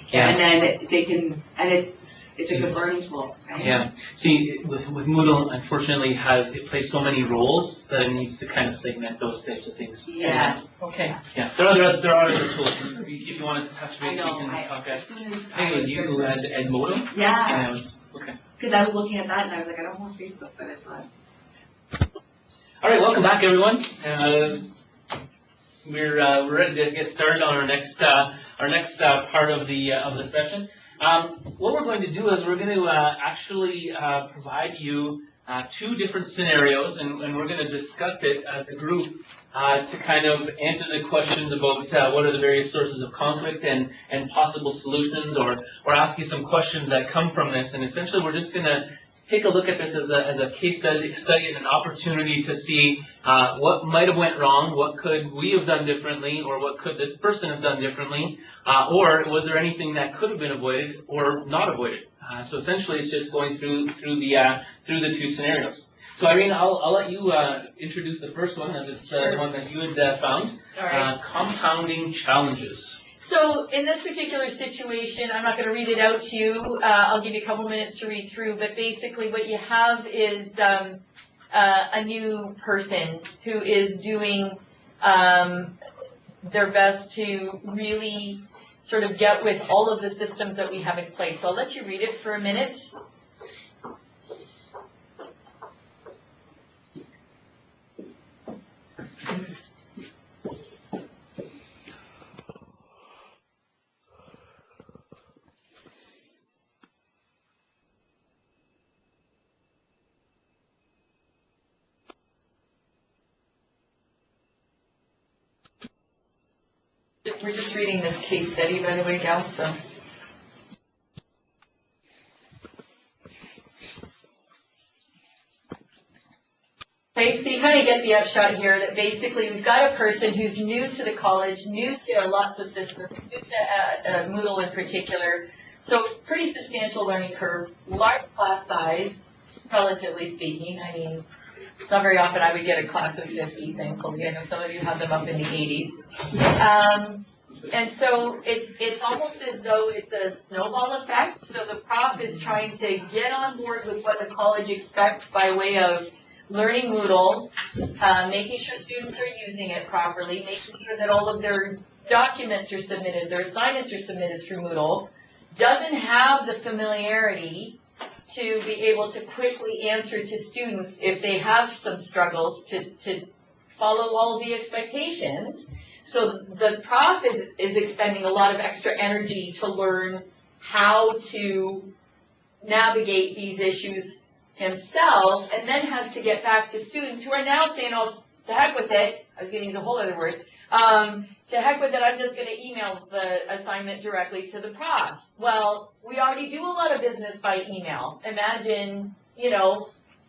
Yeah. And then they can, and it's a good learning tool, right? Yeah. See, with Moodle, unfortunately, it plays so many roles that it needs to kind of segment those types of things. Yeah. Okay. Yeah. There are other tools. If you wanted to touch base, I we know, can talk. as soon as I think it was you who had Edmodo. Yeah. And it was okay. Because I was looking at that and I was like, I don't want Facebook, but it's not. All right, welcome back, everyone. We're ready to get started on our next part of the session. What we're going to do is we're going to actually provide you 2 different scenarios, and we're going to discuss it as a group to kind of answer the questions about what are the various sources of conflict and possible solutions, or ask you some questions that come from this. And essentially, we're just going to take a look at this as a case study and an opportunity to see what might have went wrong, what could we have done differently, or what could this person have done differently, or was there anything that could have been avoided or not avoided. So essentially, it's just going through the 2 scenarios. So Irene, I'll let you introduce the first one, as it's the one that you had found. All right. Compounding challenges. So in this particular situation, I'm not going to read it out to you. I'll give you a couple minutes to read through. But basically what you have is a new person who is doing their best to really sort of get with all of the systems that we have in place. So I'll let you read it for a minute. We're just reading this case study, by the way, Gal, so. Okay, so you kind of get the upshot here that basically we've got a person who's new to the college, new to lots of systems, new to Moodle in particular, so pretty substantial learning curve, large class size, relatively speaking. I mean, it's not very often I would get a class of 50, thankfully. I know some of you have them up in the 80s. And so it's almost as though it's a snowball effect. So the prof is trying to get on board with what the college expects by way of learning Moodle, making sure students are using it properly, making sure that all of their documents are submitted, their assignments are submitted through Moodle, doesn't have the familiarity to be able to quickly answer to students if they have some struggles to follow all of the expectations. So the prof is expending a lot of extra energy to learn how to navigate these issues himself, and then has to get back to students who are now saying, oh, to heck with it. I was going to use a whole other word. To heck with it, I'm just going to email the assignment directly to the prof. Well, we already do a lot of business by email. Imagine,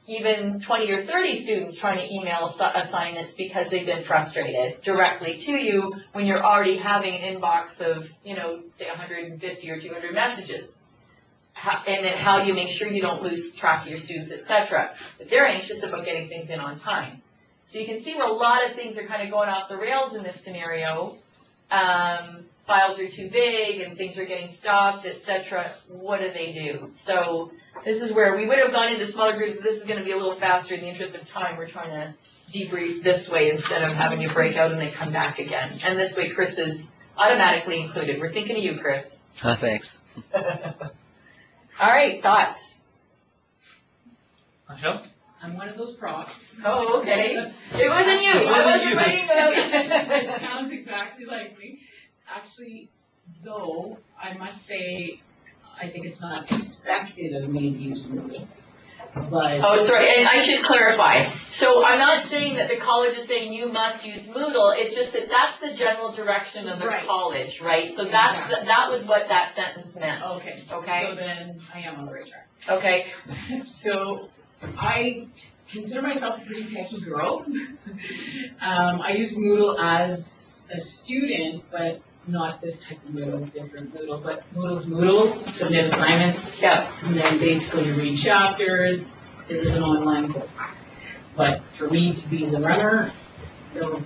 even 20 or 30 students trying to email assignments because they've been frustrated directly to you when you're already having an inbox of, say 150 or 200 messages. And then how do you make sure you don't lose track of your students, etc. But they're anxious about getting things in on time. So you can see where a lot of things are kind of going off the rails in this scenario. Files are too big and things are getting stopped, etc. What do? So this is where we would have gone into smaller groups, but this is going to be a little faster in the interest of time. We're trying to debrief this way instead of having you break out and they come back again. And this way Chris is automatically included. We're thinking of you, Chris. Thanks. All right, thoughts? Michelle? I'm one of those profs. Oh, okay. It wasn't you. I wasn't writing It about sounds exactly like me. Actually, though, I must say, I think it's not expected of me to use Moodle. But oh, sorry, and I should clarify. So I'm not saying that the college is saying you must use Moodle. It's just that that's the general direction of the college, right? So that was what that sentence meant. Okay. Okay. So then I am on the right track. Okay. So I consider myself a pretty techie girl. I use Moodle as a student, but not this type of Moodle, different Moodle, but Moodle's Moodle, submit assignments, and then basically read chapters. It is an online course. But for me to be the runner, the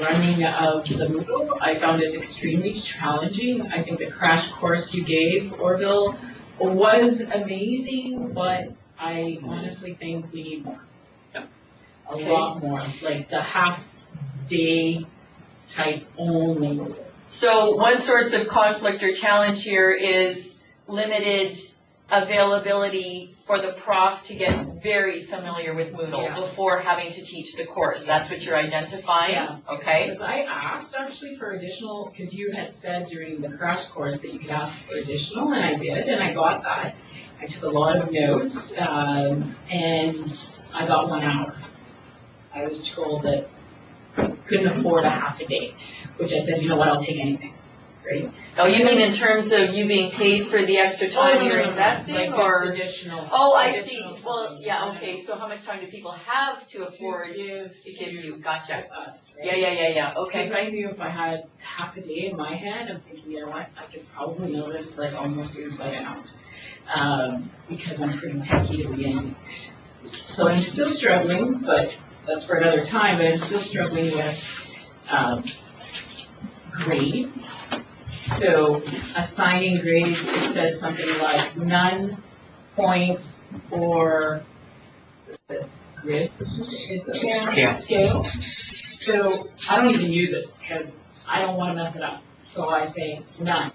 running of the Moodle, I found it extremely challenging. I think the crash course you gave, Orville, was amazing, but I honestly think we need more. A lot more, like the half-day type only. So one source of conflict or challenge here is limited availability for the prof to get very familiar with Moodle before having to teach the course. That's what you're identifying? Yeah. Okay. Because I asked actually for additional, because you had said during the crash course that you could ask for additional, and I did, and I got that. I took a lot of notes, and I got 1 hour. I was told that I couldn't afford a half a day, which I said, you know what, I'll take anything, right? Oh, you mean in terms of you being paid for the extra time you're investing, like or? just additional. Oh, I see. additional Well, time. yeah, okay, so how much time do people have to afford to give you? Gotcha. Us, right? Yeah, okay. Because I knew if I had half a day in my hand, I'm thinking, you know what, I could probably know this like almost inside out. Because I'm pretty techy to begin. So I'm still struggling, but that's for another time, but I'm still struggling with grades. So assigning grades, it says something like none, points, or grid. Scale. So I don't even use it because I don't want to mess it up. So I say none.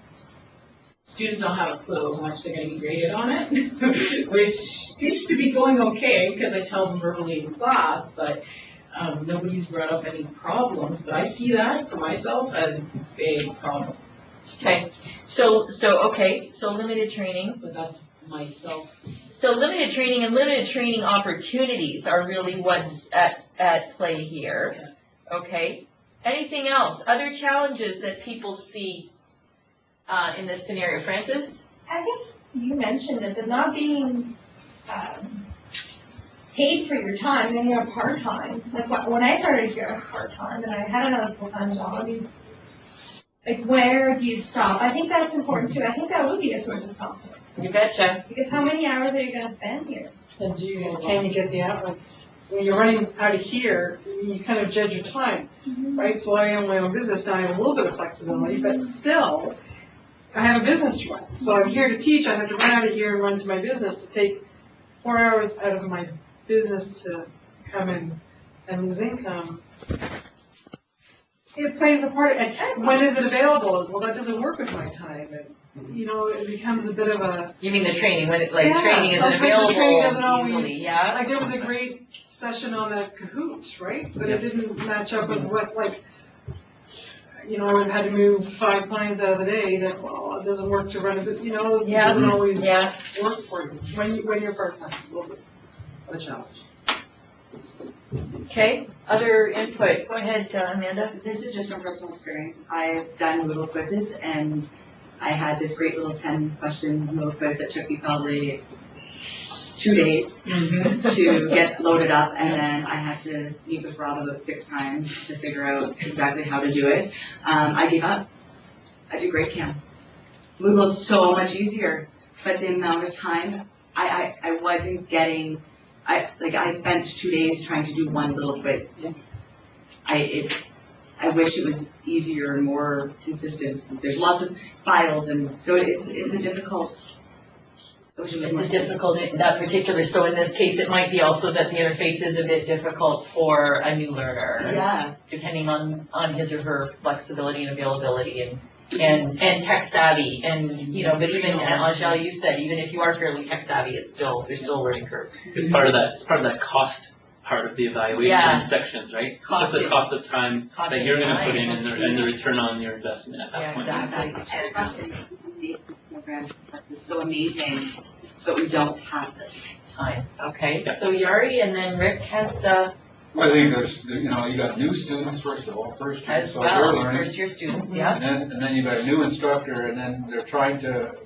Students don't have a clue how much they're going to be graded on it, which seems to be going okay because I tell them verbally in class, but nobody's brought up any problems. But I see that for myself as a big problem. Okay, so limited training. But that's myself. So limited training and limited training opportunities are really what's at play here. Okay, anything else? Other challenges that people see in this scenario, Francis? I think you mentioned it, but not being paid for your time when you're part-time. Like when I started here, I was part-time, and I had another full-time job. I mean, like, where do you stop? I think that's important too. I think that would be a source of conflict. You betcha. Because how many hours are you going to spend here? And can you get the out, like, when you're running out of here, you kind of judge your time, right? So I own my own business, now I have a little bit of flexibility, but still, I have a business to run. So I'm here to teach, I have to run out of here and run to my business to take 4 hours out of my business to come in and lose income. It plays a part, and when is it available? Well, that doesn't work with my time, and, you know, it becomes a bit of a. You mean the training, when training isn't sometimes available the training doesn't easily, always, yeah? Like, there was a great session on the Kahoot, right? But it didn't match up with what, like, you know, I would have had to move 5 clients out of the day that, well, it doesn't work to run a bit, you know, it doesn't always work for you when you're part-time. It's a little bit of a challenge. Okay, other input. Go ahead, Amanda. This is just from personal experience. I've done Moodle quizzes, and I had this great little 10-question Moodle quiz that took me probably 2 days to get loaded up, and then I had to meet with Rob about 6 times to figure out exactly how to do it. I gave up. I did Great Cam. Moodle's so much easier, but the amount of time I wasn't getting. I spent 2 days trying to do one little quiz. I wish it was easier and more consistent. There's lots of files, and so it's a difficult. It's difficult in that particular, so in this case, it might be also that the interface is a bit difficult for a new learner. Yeah. Depending on his or her flexibility and availability and tech savvy, and, you know, but even, Angel, you said, even if you are fairly tech savvy, there's still a learning curve. It's part of that cost part of the evaluation sections, right? That's the cost of time that you're gonna put in and the return on your investment at that point. Exactly. Program is so amazing, but we don't have the time. Okay, so Yari, and then Rick has the. Well, I think there's, you know, you got new students first of all, first year, so they're learning. First year students, yeah. And then you got a new instructor, and then they're trying to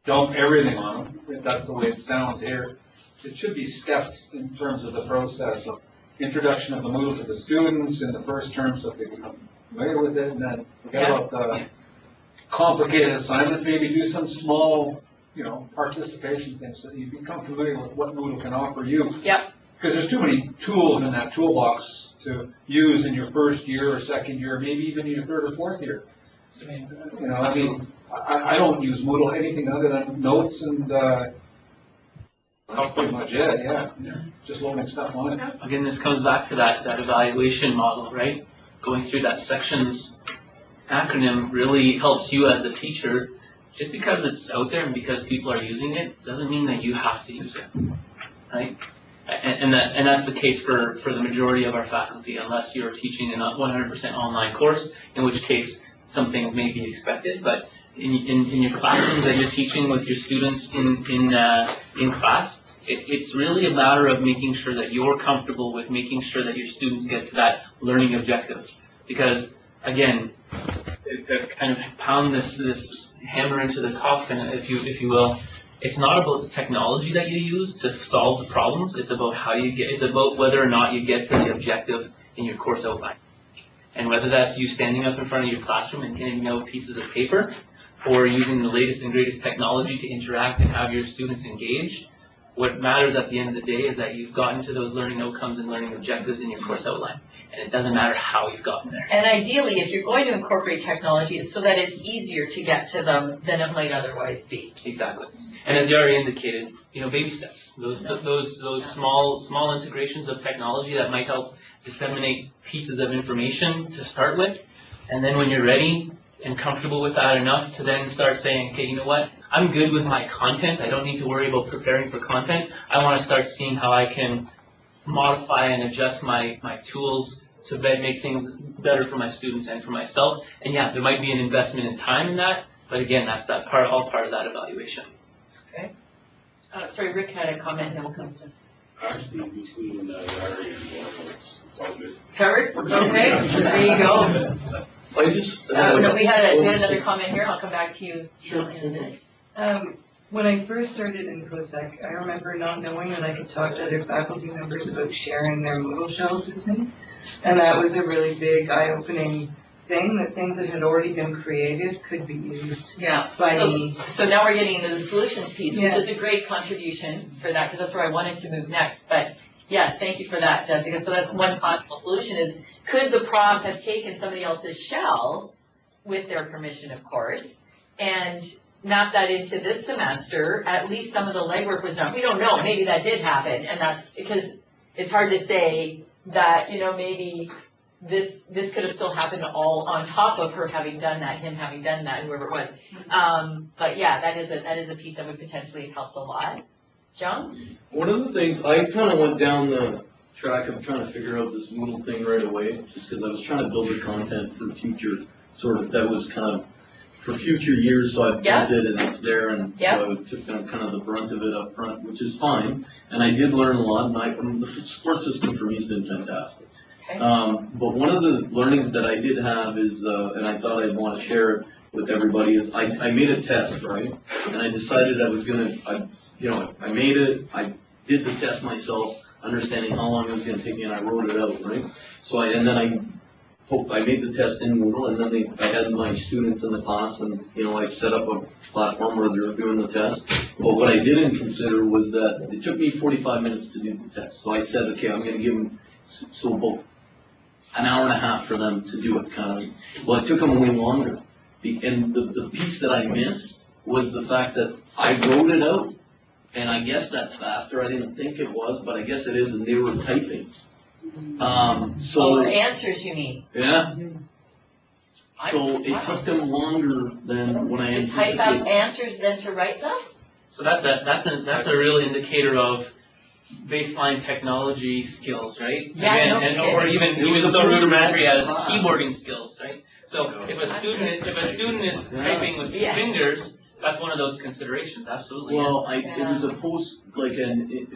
dump everything on them. That's the way it sounds here. it should be stepped in terms of the process of introduction of the Moodle to the students in the first term so that they become familiar with it, and then forget about the complicated assignments, maybe do some small, participation things so that you become familiar with what Moodle can offer you. Yep. Because there's too many tools in that toolbox to use in your first year or second year, maybe even in your third or fourth year. I don't use Moodle anything other than notes and, that's pretty much it, yeah. Just loading stuff on it. Again, this comes back to that evaluation model, right? Going through that sections acronym really helps you as a teacher. Just because it's out there and because people are using it doesn't mean that you have to use it, right? And that's the case for the majority of our faculty, unless you're teaching in a 100% online course, in which case some things may be expected. But in your classrooms that you're teaching with your students in class, it's really a matter of making sure that you're comfortable with making sure that your students get to that learning objective. Because again, to kind of pound this hammer into the coffin, if you will, it's not about the technology that you use to solve the problems. It's about it's about whether or not you get to the objective in your course outline. And whether that's you standing up in front of your classroom and handing out pieces of paper, or using the latest and greatest technology to interact and have your students engaged, what matters at the end of the day is that you've gotten to those learning outcomes and learning objectives in your course outline. And it doesn't matter how you've gotten there. And ideally, if you're going to incorporate technology, it's so that it's easier to get to them than it might otherwise be. Exactly. And as you already indicated, baby steps. Those small integrations of technology that might help disseminate pieces of information to start with. And then when you're ready and comfortable with that enough to then start saying, okay, you know what? I'm good with my content. I don't need to worry about preparing for content. I want to start seeing how I can modify and adjust my tools to make things better for my students and for myself. And yeah, there might be an investment in time in that, but again, that's all part of that evaluation. Okay. Sorry, Rick had a comment, and then we'll come to. Actually, between Larry and Warren, it's all good. Covered? Okay, there you go. I just. No, we had another comment here. I'll come back to you in a minute. When I first started in COSEC, I remember not knowing that I could talk to other faculty members about sharing their Moodle shells with me. And that was a really big eye-opening thing, that things that had already been created could be used by me. So now we're getting into the solutions piece, which is a great contribution for that, because that's where I wanted to move next. But yeah, thank you for that, Jessica. So that's one possible solution is, could the prof have taken somebody else's shell, with their permission, of course, and map that into this semester? At least some of the legwork was done. We don't know. Maybe that did happen, and that's because it's hard to say that, maybe this could have still happened all on top of her having done that, him having done that, whoever it was. But yeah, that is a piece that would potentially have helped a lot. John? One of the things, I kind of went down the track of trying to figure out this Moodle thing right away, just because I was trying to build the content for future, that was kind of for future years, so I built it and it's there, and so I took down kind of the brunt of it up front, which is fine. And I did learn a lot, and the support system for me has been fantastic. Okay. But one of the learnings that I did have is, and I thought I'd want to share it with everybody, is I made a test, right? And I decided I was going to, I made it, I did the test myself, understanding how long it was going to take me, and I wrote it out, right? So I made the test in Moodle, and then I had my students in the class, and I set up a platform where they were doing the test. But what I didn't consider was that it took me 45 minutes to do the test. So I said, okay, I'm going to give them about an hour and a half for them to do it, kind of. Well, it took them way longer, and the piece that I missed was the fact that I wrote it out, and I guess that's faster. I didn't think it was, but I guess it is, and they were typing. The answers, you mean? Yeah. So it took them longer than when I anticipated. To type out answers than to write them? So that's a real indicator of baseline technology skills, right? Yeah, or even so rudimentary as keyboarding skills, right? So if a student is typing with fingers, that's one of those considerations. Absolutely. Well, it was a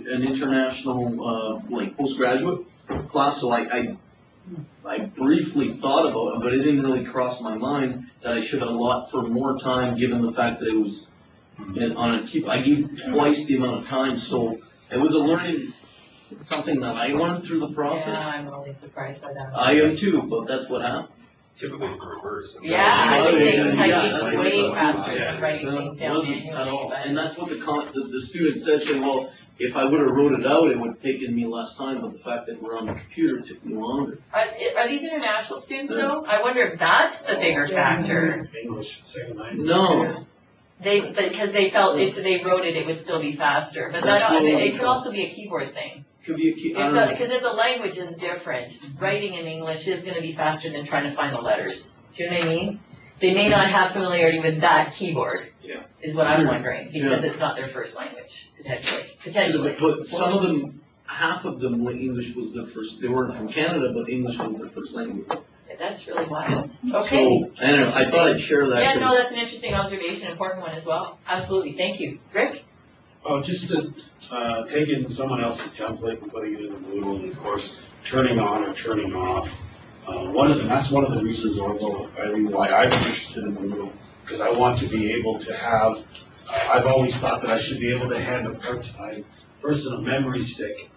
an international postgraduate class, so I briefly thought about it, but it didn't really cross my mind that I should allot for more time, given the fact that it was I gave twice the amount of time. So It was a learning, something that I learned through the Yeah, process. I'm really surprised by that. I am too, but that's what happened. Typically it's the reverse. Yeah, I think Yeah, typing that's is way what- faster yeah. than writing things down Wasn't at manually, all. but. And that's what the student said, saying, well, if I would have wrote it out, it would have taken me less time, but the fact that we're on the computer took me longer. Are these international students though? I wonder if that's the bigger factor. English, second language. No, Because they felt if they wrote it, it would still be faster. But That's what it could also be a keyboard thing. could be a key, I don't know. Because if the language is different, writing in English is gonna be faster than trying to find the letters. Do you know what I mean? They may not have familiarity with that keyboard. Yeah. Is what I'm wondering, because Yeah. it's not their first language, potentially. But some of them, half of them, like English was their first, they weren't from Canada, but English was their first language. That's really wild. Okay. So, I don't know, I thought I'd share that. Yeah, 'cause- no, that's an interesting observation, important one as well. Absolutely, thank you. Rick? Oh, just to, taking someone else's template and putting it in the Moodle, and of course, turning on or turning off. That's one of the reasons, Orville, I mean, why I'm interested in the Moodle, because I want to be able to have, I've always thought that I should be able to hand a part-time person a memory stick,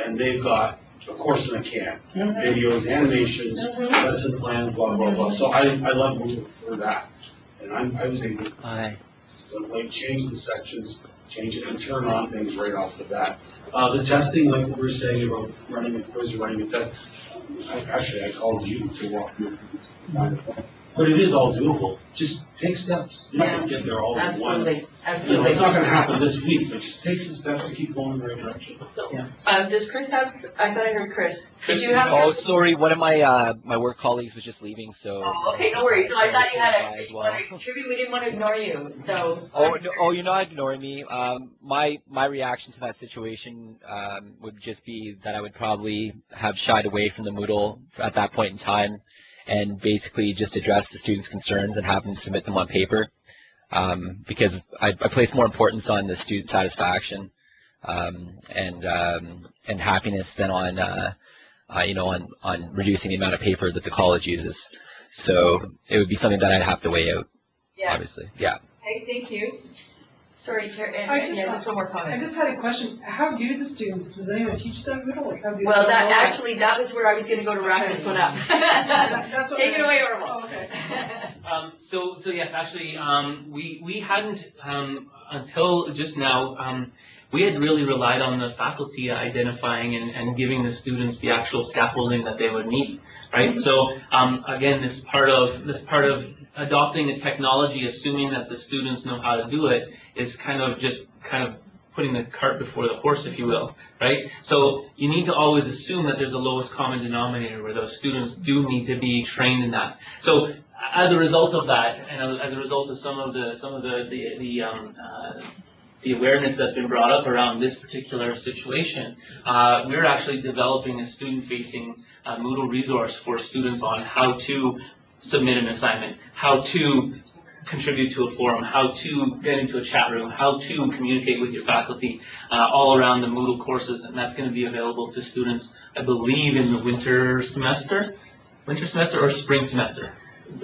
and they've got a course in a can, videos, animations, lesson plans, blah, blah, blah. So I love Moodle for that. And I was able to like change the sections, change it, and turn on things right off the bat. The testing, like what we were saying about running a quiz or running a test, actually, I called you to walk me through. But it is all doable. Just take steps. You're not gonna get there all in one. Absolutely, You know, it's not gonna happen this week, but just take some steps to keep going in the right direction. Does Chris have, I thought I heard Chris. Did you have? Oh, sorry, one of my my work colleagues was just leaving, so. Oh, okay, no worries. So I thought you had As a, well. contribute, we didn't want to ignore you, so. Oh, no, oh, you're not ignoring me. My reaction to that situation would just be that I would probably have shied away from the Moodle at that point in time, and basically just address the students' concerns and have them submit them on paper, because I place more importance on the student satisfaction and happiness than on on reducing the amount of paper that the college uses. So it would be something that I'd have to weigh out. Yeah. Obviously, yeah. Okay, thank you. Sorry, just one more I comment. just had a question. How do the students, does anyone teach them Moodle? Like, how do Well, they that, know actually, that was where I was gonna go to wrap this one up. That's what Take it I- away, Orville. Oh, okay. So yes, actually, we hadn't, until just now, we had really relied on the faculty identifying and giving the students the actual scaffolding that they would need, right? So, again, this part of adopting a technology, assuming that the students know how to do it, is kind of putting the cart before the horse, if you will, right? So you need to always assume that there's a lowest common denominator where those students do need to be trained in that. So as a result of that, and as a result of some of the awareness that's been brought up around this particular situation, we're actually developing a student-facing Moodle resource for students on how to submit an assignment, how to contribute to a forum, how to get into a chat room, how to communicate with your faculty, all around the Moodle courses, and that's going to be available to students, I believe, in the winter semester or spring semester.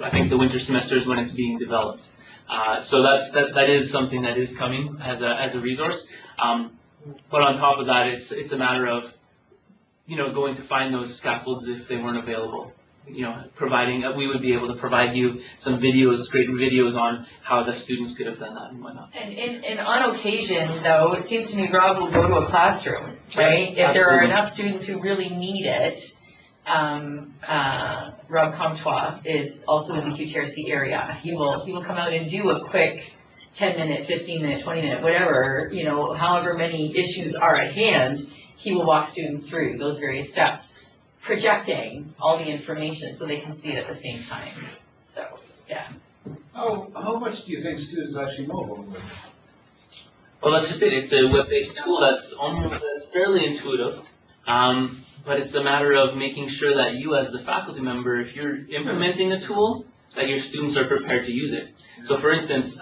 I think the winter semester is when it's being developed. So that is something that is coming as a resource. But on top of that, it's a matter of, going to find those scaffolds if they weren't available. Providing, we would be able to provide you some videos, great videos on how the students could have done that and whatnot. And on occasion, though, it seems to me Rob will go to a classroom, right? If there are enough students who really need it, Rob Comtois is also in the QTRC area. He will come out and do a quick 10-minute, 15-minute, 20-minute, whatever, however many issues are at hand, he will walk students through those various steps, projecting all the information so they can see it at the same time. So, yeah. How much do you think students actually know about it? Well, that's just it. It's a web-based tool that's fairly intuitive. But it's a matter of making sure that you, as the faculty member, if you're implementing a tool, that your students are prepared to use it. So, for instance,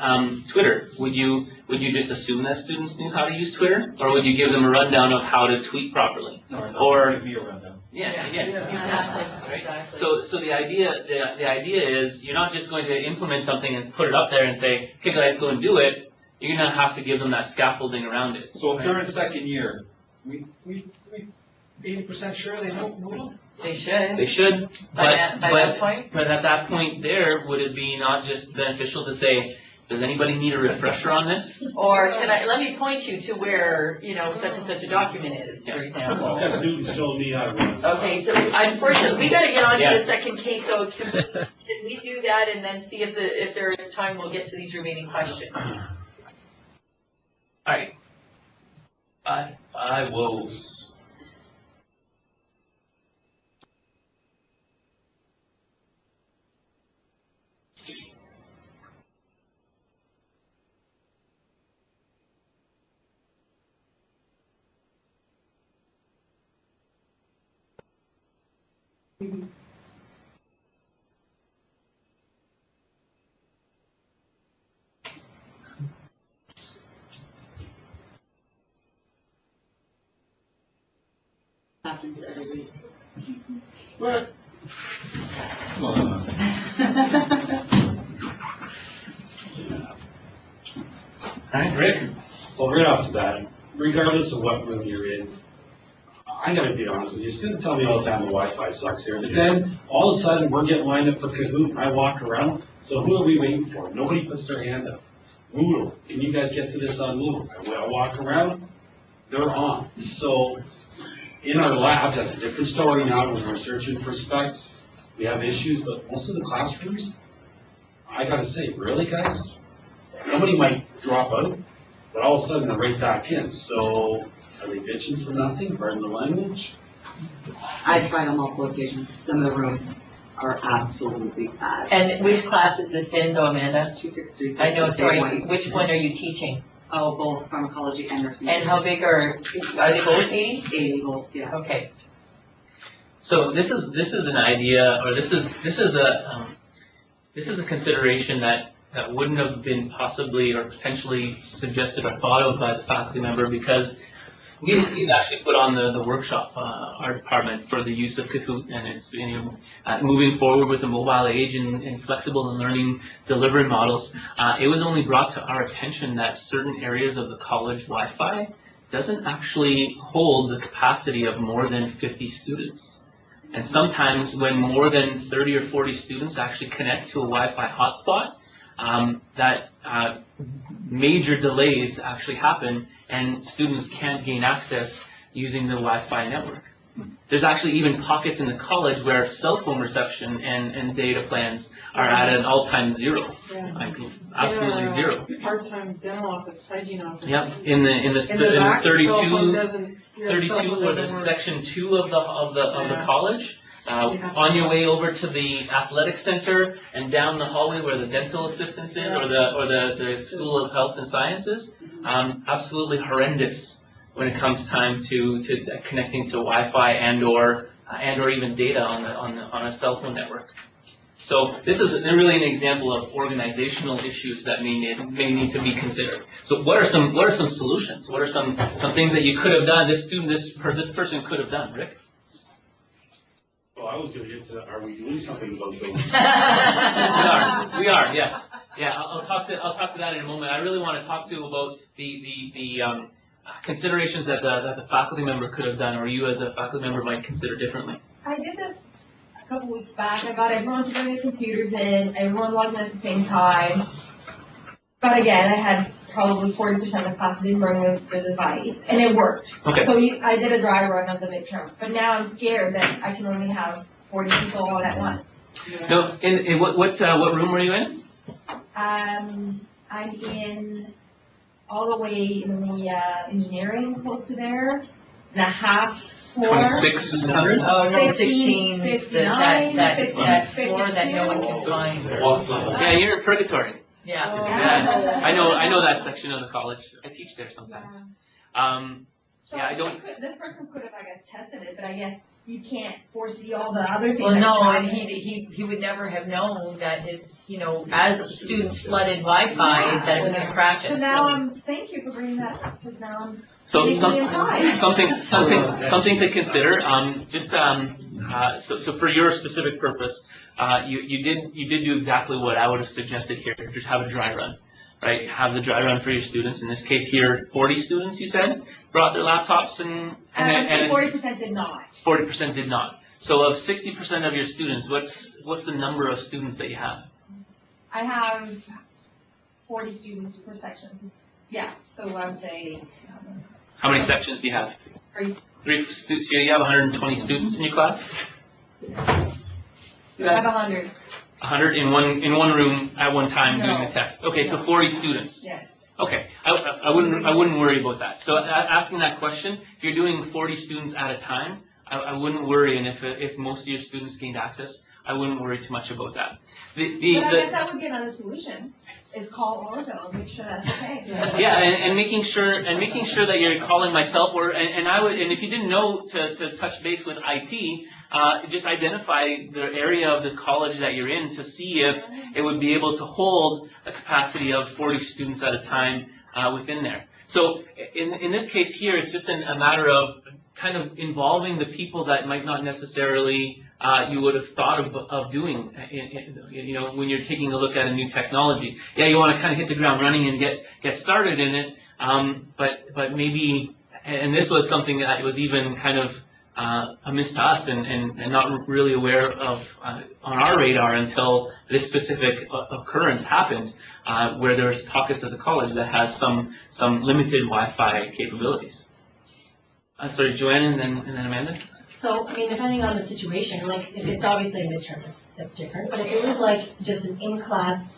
Twitter. Would you just assume that students knew how to use Twitter, or would you give them a rundown of how to tweet properly? Or give me a rundown. Yeah. Exactly. So the idea is you're not just going to implement something and put it up there and say, "Okay, guys, go and do it." you're gonna have to give them that scaffolding around it. So if they're in second year, We 80% sure they know Moodle? They should. They should, By that point? but at that point there, would it be not just beneficial to say, does anybody need a refresher on this? Or let me point you to where, such and such a document is, for example. That students told me how to run. Okay, so unfortunately, we gotta get on to Yeah. the second case, so can we do that and then see if there is time, we'll get to these remaining questions. Alright. Five woes. Happens every week. What? come on. Alright, Rick? Well, right off the bat, regardless of what room you're in, I gotta be honest with you, students tell me all the time the Wi-Fi sucks here, but then all of a sudden, we're getting lined up for Kahoot, and I walk around, so who are we waiting for? Nobody puts their hand up. Moodle, can you guys get to this on Moodle? I walk around, they're on. So, in our labs, that's a different story now, when we're searching for specs, we have issues, but most of the classrooms, I gotta say, really, guys? Somebody might drop out, but all of a sudden they're right back in, so are they bitching for nothing, pardon the language? I've tried on multiple occasions. Some of the rooms are absolutely bad. And which class is this in, though, Amanda? 2636. I know, sorry, which one are you teaching? Oh, both pharmacology and nursing. And how big are they both 80? 80 both, yeah. Okay. So this is an idea, or this is a consideration that wouldn't have been possibly or potentially suggested or thought of by the faculty member, because we've actually put on the workshop, our department, for the use of Kahoot, and it's moving forward with the mobile age and flexible and learning delivery models. It was only brought to our attention that certain areas of the college Wi-Fi doesn't actually hold the capacity of more than 50 students. And sometimes when more than 30 or 40 students actually connect to a Wi-Fi hotspot, that major delays actually happen, and students can't gain access using the Wi-Fi network. There's actually even pockets in the college where cell phone reception and data plans are at an all-time zero, like absolutely zero. Part-time dental office, hygiene office. Yep, in the back, 32, cell phone doesn't- yeah, 32 cell phone or doesn't the work. section 2 of the college. Yeah. On your way over to the athletic center and down the hallway where the dental assistance is, or the School of Health and Sciences, absolutely horrendous when it comes time to connecting to Wi-Fi and or even data on a cell phone network. So this is really an example of organizational issues that may need to be considered. So what are some solutions? What are some things that you could have done? This person could have done, Rick? Well, I was gonna get to, are we doing something about those? We are, yes. Yeah, I'll talk to that in a moment. I really want to talk to you about the considerations that the faculty member could have done, or you as a faculty member might consider differently. I did this a couple weeks back. I got everyone to bring their computers in. Everyone logged in at the same time. But again, I had probably 40% of the class didn't bring the device, and it worked. Okay. So I did a dry run of the midterm. But now I'm scared that I can only have 40 people on at once. No, in what room were you in? I'm in all the way in the engineering, close to there, and a half floor. 2600? Oh, no, 15, 16, that floor that no one 52. can find. Yeah, you're in purgatory. Yeah. Yeah, I know that section of the college. I teach there sometimes. So Yeah, I don't. This person could have, I guess, tested it, but I guess you can't force all the other things. Well, that no, and happen. he would never have known that his, as students flooded Wi-Fi, that it was gonna crash it. So now thank you for bringing that up, because now I'm. So thinking inside. something to consider. So for your specific purpose, you did do exactly what I would have suggested here. Just have a dry run. right? Have the dry run for your students. In this case here, 40 students, you said, brought their laptops and 40% did not. 40% did not. So of 60% of your students, what's the number of students that you have? I have 40 students per section. Yeah, so I would say. How many sections do you have? 3. 3 students. So you have 120 students in your class? I have 100. 100 in one room at one time doing No. the test. Okay, so 40 students. Yes. Okay, I wouldn't worry about that. So asking that question, if you're doing 40 students at a time, I wouldn't worry, and if most of your students gained access, I wouldn't worry too much about that. But I guess that would be another solution, is call Orville, make sure that's okay. Yeah, and making sure that you're calling myself, and if you didn't know to touch base with IT, just identify the area of the college that you're in to see if it would be able to hold a capacity of 40 students at a time within there. So in this case here, it's just a matter of kind of involving the people that might not necessarily you would have thought of doing, when you're taking a look at a new technology. Yeah, you want to kind of hit the ground running and get started in it, but maybe, and this was something that was even kind of a miss to us and not really aware of on our radar until this specific occurrence happened, where there's pockets of the college that has some limited Wi-Fi capabilities. Sorry, Joanne, and then Amanda. So, I mean, depending on the situation, like, if it's obviously a midterm, that's different, but if it was like just an in-class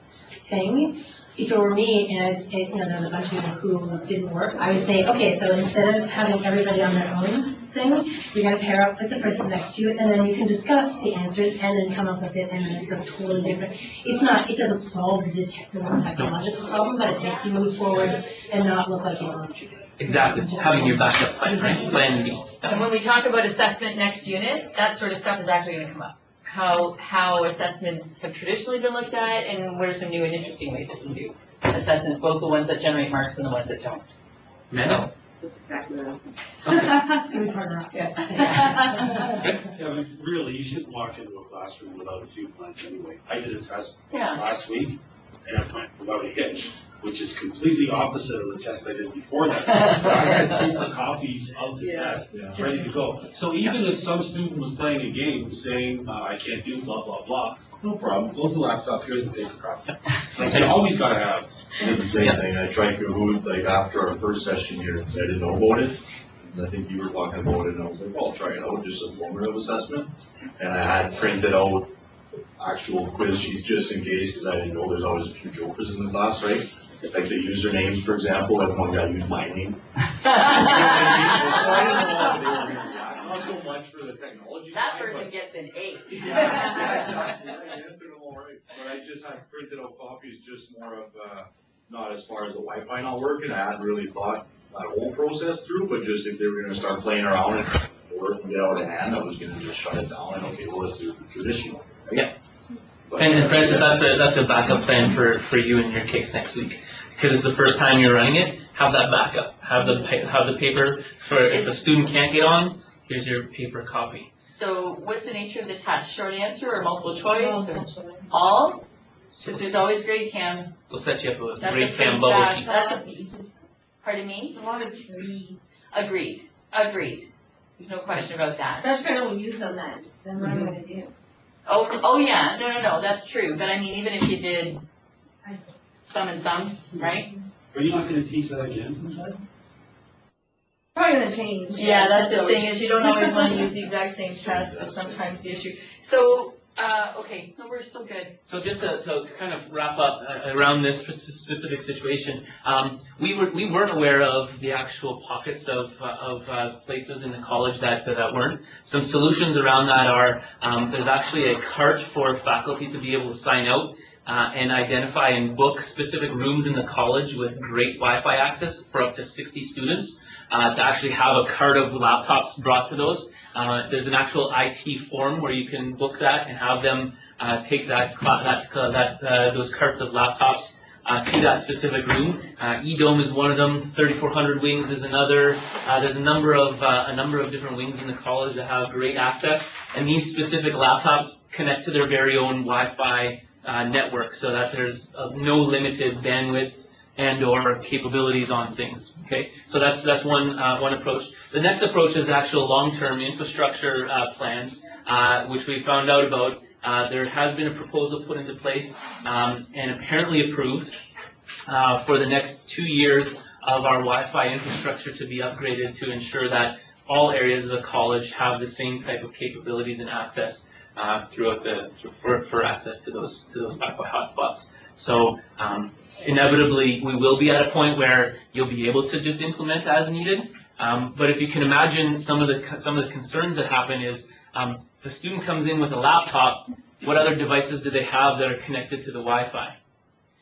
thing, if it were me and there's a bunch of people who didn't work, I would say, okay, so instead of having everybody on their own thing, you're going to pair up with the person next to you, and then you can discuss the answers and then come up with it, and then it's a totally different, it doesn't solve the technological problem, but it makes you move forward and not look like you're Exactly, having your backup plan, right? Plan B. And when we talk about assessment next unit, that sort of stuff is actually going to come up. How assessments have traditionally been looked at, and what are some new and interesting ways that we do assessments, both the ones that generate marks and the ones that don't. Amanda? So we partner up. Yeah, but really, you shouldn't walk into a classroom without a few plans anyway. I did a test last week, and I went without a hitch, which is completely opposite of the test I did before that. I had paper copies of the test ready to go. So even if some student was playing a game saying, I can't do blah, blah, blah, no problem, close the laptop, here's the paper copy. Like, you always gotta have. I did the same thing. I tried Kahoot, like, after our first session here, I didn't know about it. And I think you were talking about it, and I was like, well, I'll try it out, just a formative assessment. And I had printed out actual quiz sheets just in case, because I didn't know there's always a few jokers in the class, right? Like the usernames, for example, like one guy used my name. So I didn't know how they were going to react. Not so much for the technology That side, person but gets an 8. yeah, exactly. I answered them all right. But I just had printed out copies, just more of, not as far as the Wi-Fi not working. I hadn't really thought that whole process through, but just if they were going to start playing around and work and get out of hand, I was going to just shut it down and okay, well, let's do the traditional. Right? Yeah. And Francis, that's a backup plan for you in your case next week. Because it's the first time you're running it, have that backup. Have the paper for if a student can't get on, here's your paper copy. So what's the nature of the test? Short answer or multiple choice? All? Because there's always grade cam. We'll set you up with a That's grade a cam pretty bubble fast- sheet. That's pardon me? A lot of trees. Agreed. There's no question about that. That's kind of use on that, then what am I gonna do? Oh yeah, no, that's true. But I mean, even if you did some and some, right? Are you not gonna teach that again sometime? Probably gonna change. Yeah, that's the thing, is you don't always want to use the exact same test, that's sometimes the issue. So, okay, no, we're still good. So just to kind of wrap up around this specific situation, we weren't aware of the actual pockets of places in the college that weren't. Some solutions around that are there's actually a cart for faculty to be able to sign out and identify and book specific rooms in the college with great Wi-Fi access for up to 60 students to actually have a cart of laptops brought to those. There's an actual IT form where you can book that and have them take those carts of laptops to that specific room. eDome is one of them. 3,400 Wings is another. There's a number of different wings in the college that have great access, and these specific laptops connect to their very own Wi-Fi network, so that there's no limited bandwidth and/or capabilities on things. Okay, so that's one approach. The next approach is actual long-term infrastructure plans, which we found out about. There has been a proposal put into place and apparently approved for the next 2 years of our Wi-Fi infrastructure to be upgraded to ensure that all areas of the college have the same type of capabilities and access for access to those Wi-Fi hotspots. So inevitably, we will be at a point where you'll be able to just implement as needed. But if you can imagine, some of the concerns that happen is if a student comes in with a laptop, what other devices do they have that are connected to the Wi-Fi?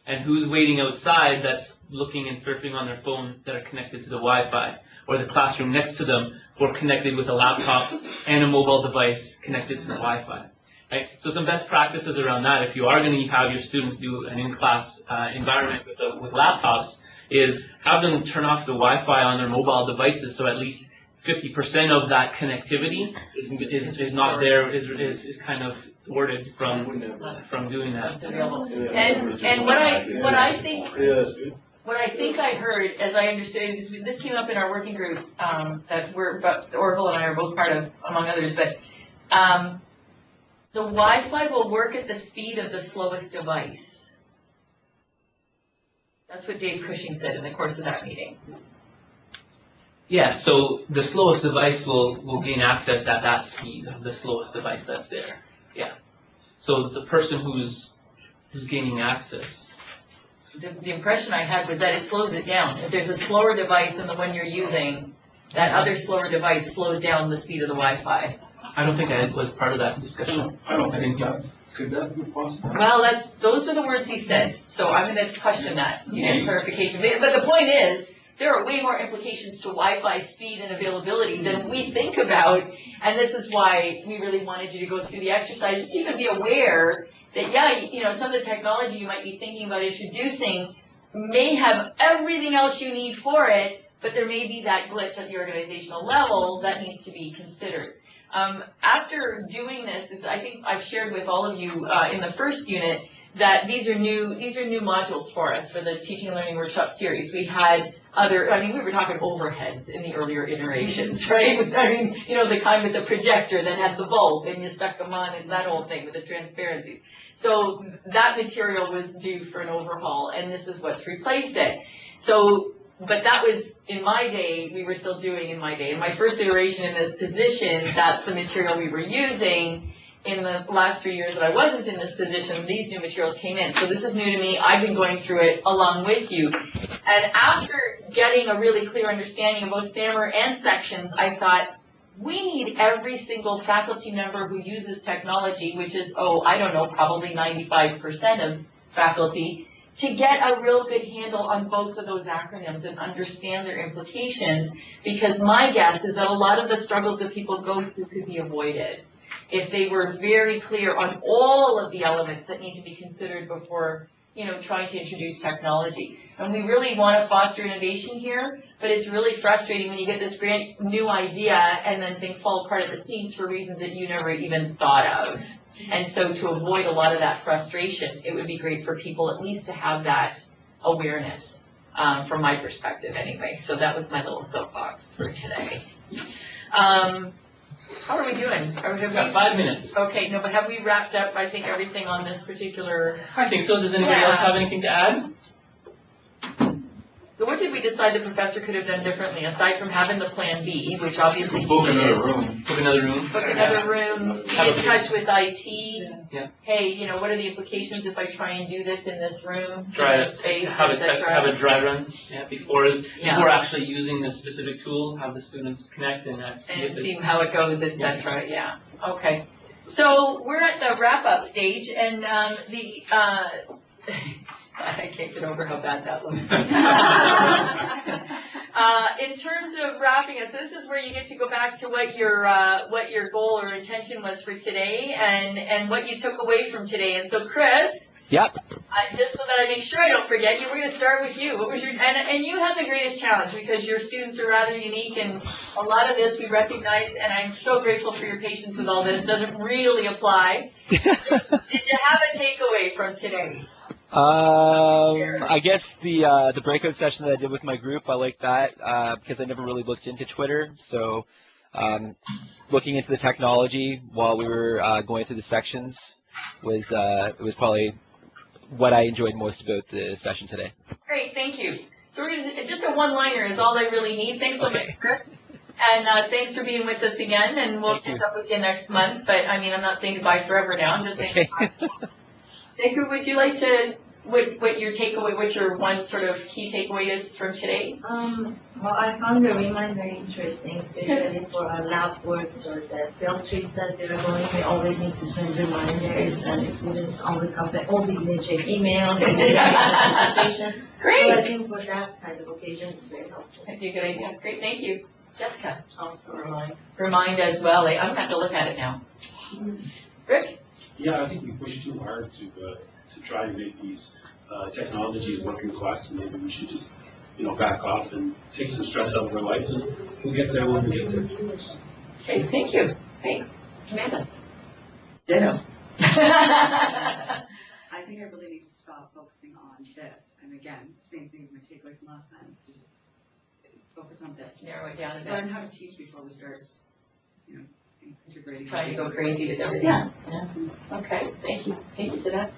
And who's waiting outside that's looking and surfing on their phone that are connected to the Wi-Fi? Or the classroom next to them who are connected with a laptop and a mobile device connected to the Wi-Fi. Right? So some best practices around that, if you are going to have your students do an in-class environment with laptops, is have them turn off the Wi-Fi on their mobile devices so at least 50% of that connectivity is not there, is kind of thwarted from doing that. And what I think I heard, as I understood, this came up in our working group that Orville and I are both part of, among others, but the Wi-Fi will work at the speed of the slowest device. That's what Dave Cushing said in the course of that meeting. Yeah, so the slowest device will gain access at that speed of the slowest device that's there. Yeah. So the person who's gaining access. The impression I had was that it slows it down. If there's a slower device than the one you're using, that other slower device slows down the speed of the Wi-Fi. I don't think I was part of that discussion. I don't think that, could that be possible? Well, those are the words he said, so I'm going to question that and get clarification. But the point is, there are way more implications to Wi-Fi speed and availability than we think about, and this is why we really wanted you to go through the exercise, just so you can be aware that, yeah, you know, some of the technology you might be thinking about introducing may have everything else you need for it, but there may be that glitch at the organizational level that needs to be considered. After doing this, I think I've shared with all of you in the first unit that these are new modules for us for the Teaching and Learning Workshop series. We had we were talking overheads in the earlier iterations, right? I mean, you know, the kind with the projector that had the bulb and you stuck them on and that whole thing with the transparencies. So that material was due for an overhaul, and this is what's replaced it. So, but that was, in my day, we were still doing in my day. In my first iteration in this position, that's the material we were using. In the last 3 years that I wasn't in this position, these new materials came in. So this is new to me. I've been going through it along with you. And after getting a really clear understanding of both SAMR and sections, I thought, we need every single faculty member who uses technology, which is, probably 95% of faculty, to get a real good handle on both of those acronyms and understand their implications, because my guess is that a lot of the struggles that people go through could be avoided if they were very clear on all of the elements that need to be considered before, trying to introduce technology. And we really want to foster innovation here, but it's really frustrating when you get this great new idea and then things fall apart at the seams for reasons that you never even thought of. And so to avoid a lot of that frustration, it would be great for people at least to have that awareness, from my perspective anyway. So that was my little soapbox for today. How are we doing? We've got 5 minutes. Okay, no, but have we wrapped up, I think, everything on this particular? I think so. Does anybody else have anything to add? So what did we decide the professor could have done differently, aside from having the plan B, which obviously Book another room. Book another room. Book another room, be in touch with IT. Yeah. Hey, what are the implications if I try and do this in this room? Have a dry run before actually using this specific tool. Have the students connect and see how it goes, etc. Yeah. Okay. So we're at the wrap-up stage, and I can't get over how bad that looks. In terms of wrapping us, this is where you get to go back to what your goal or intention was for today, and what you took away from today. And so, Chris. Yep. Just so that I make sure I don't forget, we're going to start with you. What was your and you had the greatest challenge because your students are rather unique, and a lot of this we recognize, and I'm so grateful for your patience with all this. Doesn't really apply. Did you have a takeaway from today? I guess the breakout session that I did with my group, I like that because I never really looked into Twitter. So looking into the technology while we were going through the sections was probably what I enjoyed most about the session today. Great, thank you. So we're gonna, just a one-liner is all I really need. Thanks so much, Chris. And thanks for being with us again, and we'll catch up with you next month. But I mean, I'm not saying goodbye forever now. I'm just saying goodbye. Jacob, would you like to, what your takeaway, what your one sort of key takeaway is from today? Well, I found the Remind very interesting, especially for our lab works or the field trips that they're going. We always need to send reminders, and the students always come back, oh, we didn't check emails, we didn't check notifications. Great. So I think for that kind of occasion, it's very helpful. That'd be a good idea. Great, thank you. Jessica? Also remind. Remind as well. I'm gonna have to look at it now. Rick? Yeah, I think we pushed too hard to try and make these technologies work in class, and maybe we should just, back off and take some stress out of our life, and we'll get there when we get there. Okay, thank you. Thanks. Amanda? Ditto. I think I really need to stop focusing on this. And again, same thing as my takeaway from last time. Just focus on this. Narrow it down a bit. Learn how to teach before we start, integrating. Trying to go crazy with everything. Yeah. Okay, thank you. Thank you for that.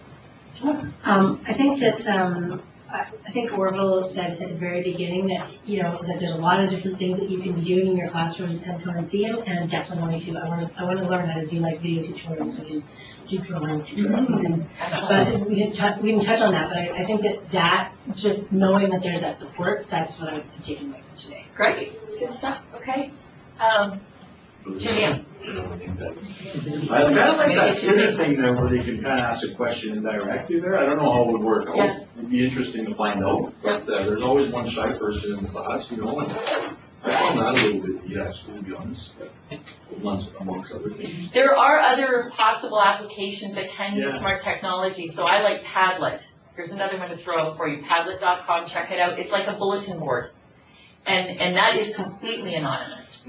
I think that I think Orville said at the very beginning that that there's a lot of different things that you can be doing in your classroom and come and see them, and definitely want to. I want to learn how to do like video tutorials, so you do drawing tutorials and things. But we didn't touch on that. But I think that just knowing that there's that support, that's what I'm taking away from today. Great, good stuff. Okay, Julian. I kind of like that Twitter thing there where they can kind of ask a question and direct you there. I don't know how it would work. Yeah. It'd be interesting to find out. But there's always one shy person in the class, and I found that a little bit neat, actually, to be honest, amongst other things. There are other possible applications that can use smart technology. So I like Padlet. Here's another one to throw out for you. Padlet.com, check it out. It's like a bulletin board. And that is completely anonymous,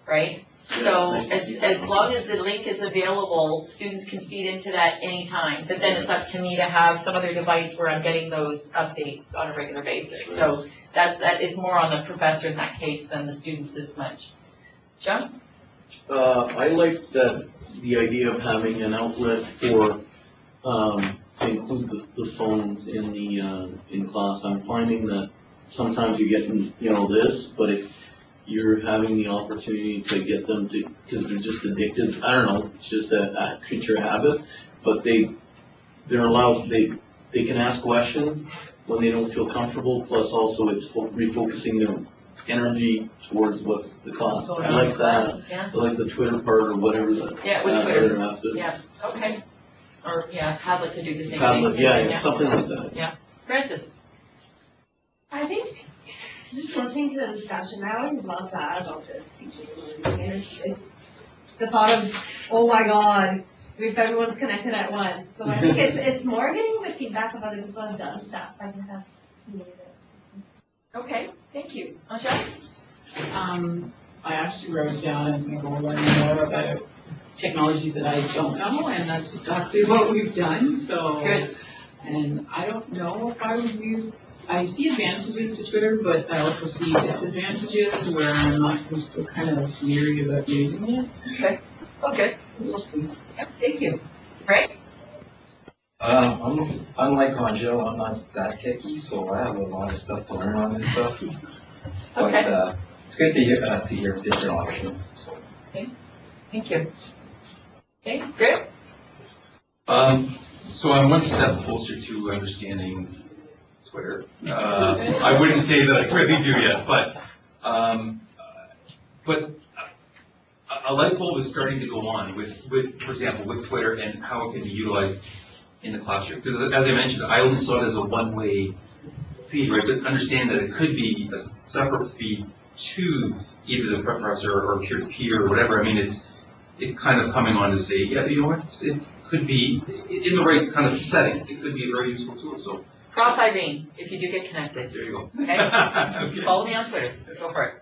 right? So as long as the link is available, students can feed into that anytime. But then it's up to me to have some other device where I'm getting those updates on a regular basis. So that is more on the professor in that case than the students this much. John? I like the idea of having an outlet for to include the phones in class. I'm finding that sometimes you get this, but if you're having the opportunity to get them to, because they're just addicted. I don't know, it's just a creature habit, but they're allowed, they can ask questions when they don't feel comfortable, plus also it's refocusing their energy towards what's the class. I like that. Yeah. I like the Twitter part or whatever that. Yeah, with Twitter. After. Yeah, okay. Or, Padlet could do the same Padlet, thing. yeah, something like that. Yeah. Francis? I think just listening to the discussion, I always love that about the teaching and learning. It's the thought of, oh my God, if everyone's connected at once. So I think it's more getting the feedback of other people who have done stuff. I think that's to me Okay, thank you. Angel? I actually wrote down as I'm going to learn more about technologies that I don't know, and that's exactly what we've done. So, good. And I don't know if I would use. I see advantages to Twitter, but I also see disadvantages where I'm still kind of leery about using it. Okay. Okay. We'll see. Yep, thank you. Right? Unlike Angel, I'm not that techy, so I have a lot of stuff to learn on this stuff. But it's good to hear different options. So. Okay. Thank you. Okay, great. So I'm one step closer to understanding Twitter. I wouldn't say that I really do yet, but a light bulb is starting to go on with, for example, with Twitter and how it can be utilized in the classroom. Because as I mentioned, I only saw it as a one-way feed, right? But understand that it could be a separate feed to either the professor or peer-to-peer or whatever. I mean, it's kind of coming on to say, yeah, you know what? It could be in the right kind of setting. It could be a very useful tool. So. Cross Irene, if you do get connected. There you go. Okay? Okay. Follow me on Twitter. Go for it.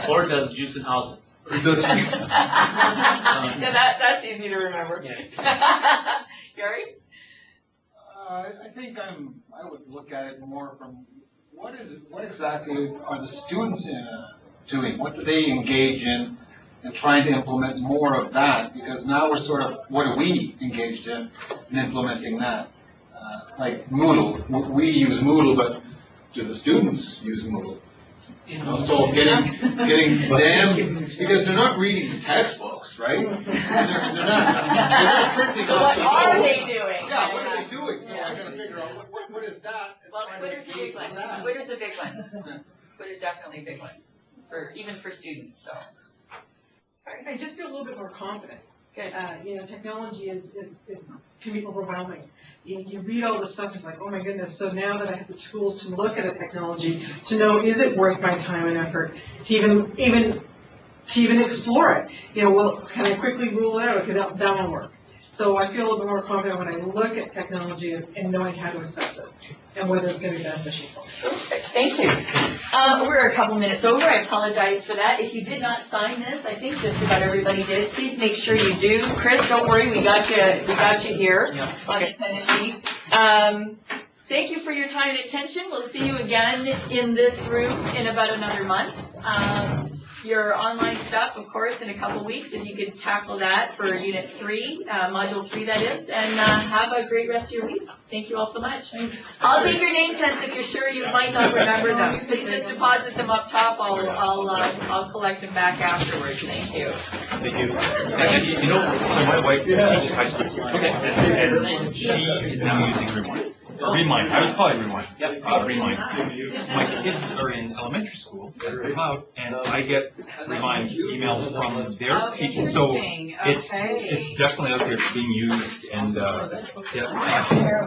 Or does Juice and House. Yeah, that's easy to remember. Yes. Gary? I think I would look at it more from what exactly are the students doing? What do they engage in? And trying to implement more of that, because now we're sort of, what are we engaged in implementing that? Like Moodle, we use Moodle, but do the students use Moodle? You know, so getting them, because they're not reading the textbooks, right? They're not printing So off what the are board. they doing? Yeah, what are they doing? So I gotta figure out what is that? and Well, try to Twitter's a big engage with one. that. Twitter's a big one. Twitter's definitely a big one, even for students, so. I just feel a little bit more confident. Good. You know, technology can be overwhelming. You read all the stuff, it's like, oh my goodness, so now that I have the tools to look at a technology, to know, is it worth my time and effort to even explore it? You know, well, can I quickly rule it out? Okay, that won't work. So I feel a little bit more confident when I look at technology and knowing how to assess it and whether it's going to be beneficial. Thank you. We're a couple minutes over. I apologize for that. If you did not sign this, I think just about everybody did. Please make sure you do. Chris, don't worry, we got you here on the finish sheet. Thank you for your time and attention. We'll see you again in this room in about another month. Your online stuff, of course, in a couple weeks, if you could tackle that for Unit 3, Module 3 that is, and have a great rest of your week. Thank you all so much. I'll take your name tags if you're sure you might not remember them. Please just deposit them up top. I'll collect them back afterwards. Thank you. Thank you. Actually, you know, so my wife teaches high school. Okay. And she is now using Remind. Remind. I was calling Rewind. Yep. Remind. My kids are in elementary school, Cloud, and I get Remind emails from their teachers. So it's definitely out there. It's being used, and yeah,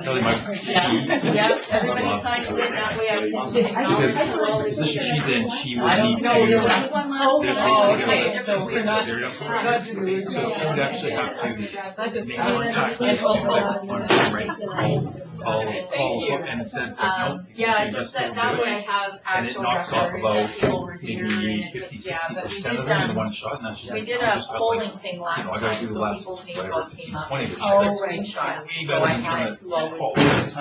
Kelly, Yeah, everybody signs in that way. I can sit because the position she's in, she would need to. So she'd actually have to make contact with students and it says no. Yeah, it's just that way I have actual records that people were here and it's just, yeah, but we did a polling thing last time, so people's names all came up. Oh, right. So I had who always.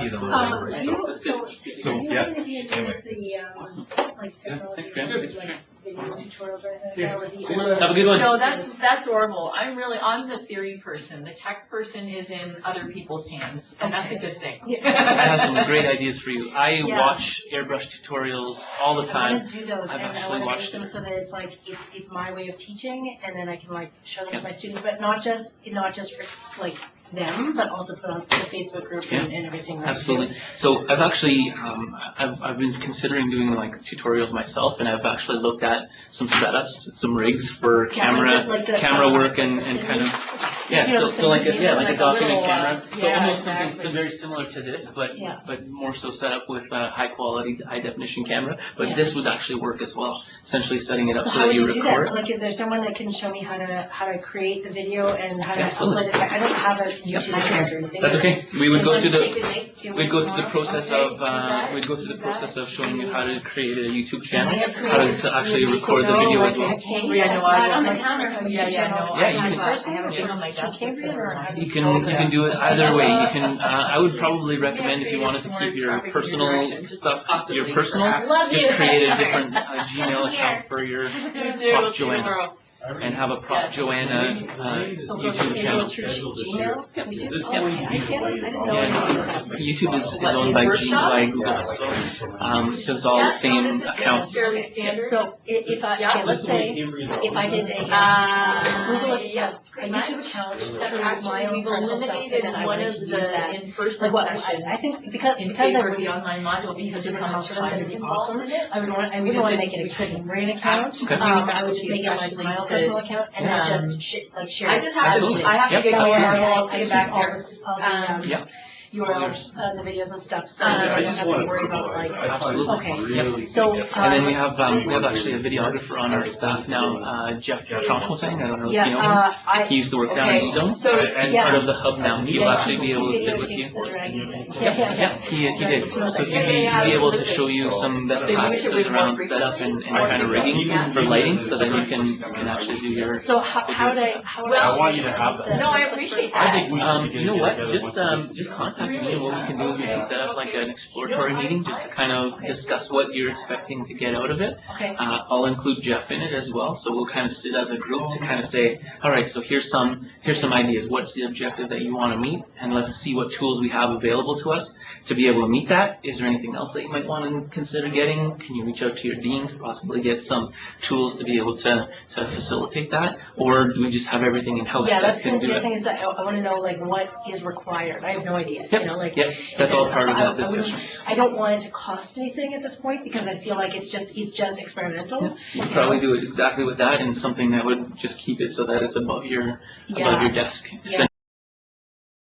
So, yeah. Anyway. Have a good one. No, that's horrible. I'm the theory person. The tech person is in other people's hands, and that's a good thing. I have some great ideas for you. I watch airbrush tutorials all the time. I want to do those, I've and I actually want to watched make them them. so that it's like, it's my way of teaching, and then I can like show them to my students, but not just for like them, but also put on the Facebook group and everything. Absolutely. So I've actually, I've been considering doing like tutorials myself, and I've actually looked at some setups, some rigs for camera work and kind of, so like a document camera. So almost something very similar to this, but more so set up with a high quality, high definition camera. But this would actually work as well. Essentially setting it up so that you record. How would you do that? Like, is there someone that can show me how to create the video and how to upload it? I don't have a YouTube account or anything. That's okay. We would go through the process of showing you how to create a YouTube channel, how to actually record the video as well. On the counter from YouTube channel. You can do it either way. You can. I would probably recommend if you wanted to keep your personal stuff, just create a different Gmail account for your Prof. Joanna. And have a Prof. Joanna YouTube channel. YouTube is owned by Google, so it's all the same account. So if let's say if I did a Google a YouTube account for my own personal stuff, and then I would use that. in-person sessions. I think because I would the online module because of how much time it'd is be involved awesome. in it. I wouldn't want to make it a Brain account. I would just make it like my own personal account and then just share. I just have to get going. I'll get back there. URLs, the videos and stuff, so I don't have to worry about like. Absolutely. Okay. So. And then we have actually a videographer on our staff now, Jeff Trommelting. I don't know if you know him. He used to work down in Edom as part of the hub now. He'll actually be able to sit with you. Yeah, he did. So he'd be able to show you some best practices around setup and kind of rigging for lighting, so then you can actually do your. So how do I? I want you to have that. No, I appreciate that. You know what? Just contact afternoon, what we can do is we can set up like an exploratory meeting just to kind of discuss what you're expecting to get out of it. Okay. I'll include Jeff in it as well, so we'll kind of sit as a group to kind of say, all right, so here's some ideas. What's the objective that you want to meet? And let's see what tools we have available to us to be able to meet that. Is there anything else that you might want to consider getting? Can you reach out to your dean to possibly get some tools to be able to facilitate that? Or do we just have everything in-house Yeah, that that's can the do it? thing is that I want to know like what is required. I have no idea, you know, like. Yep, that's all part of that I wouldn't- discussion. I don't want it to cost anything at this point because I feel like it's just experimental. You could probably do it exactly with that and something that would just keep it so that it's above your Yeah. desk. Yeah.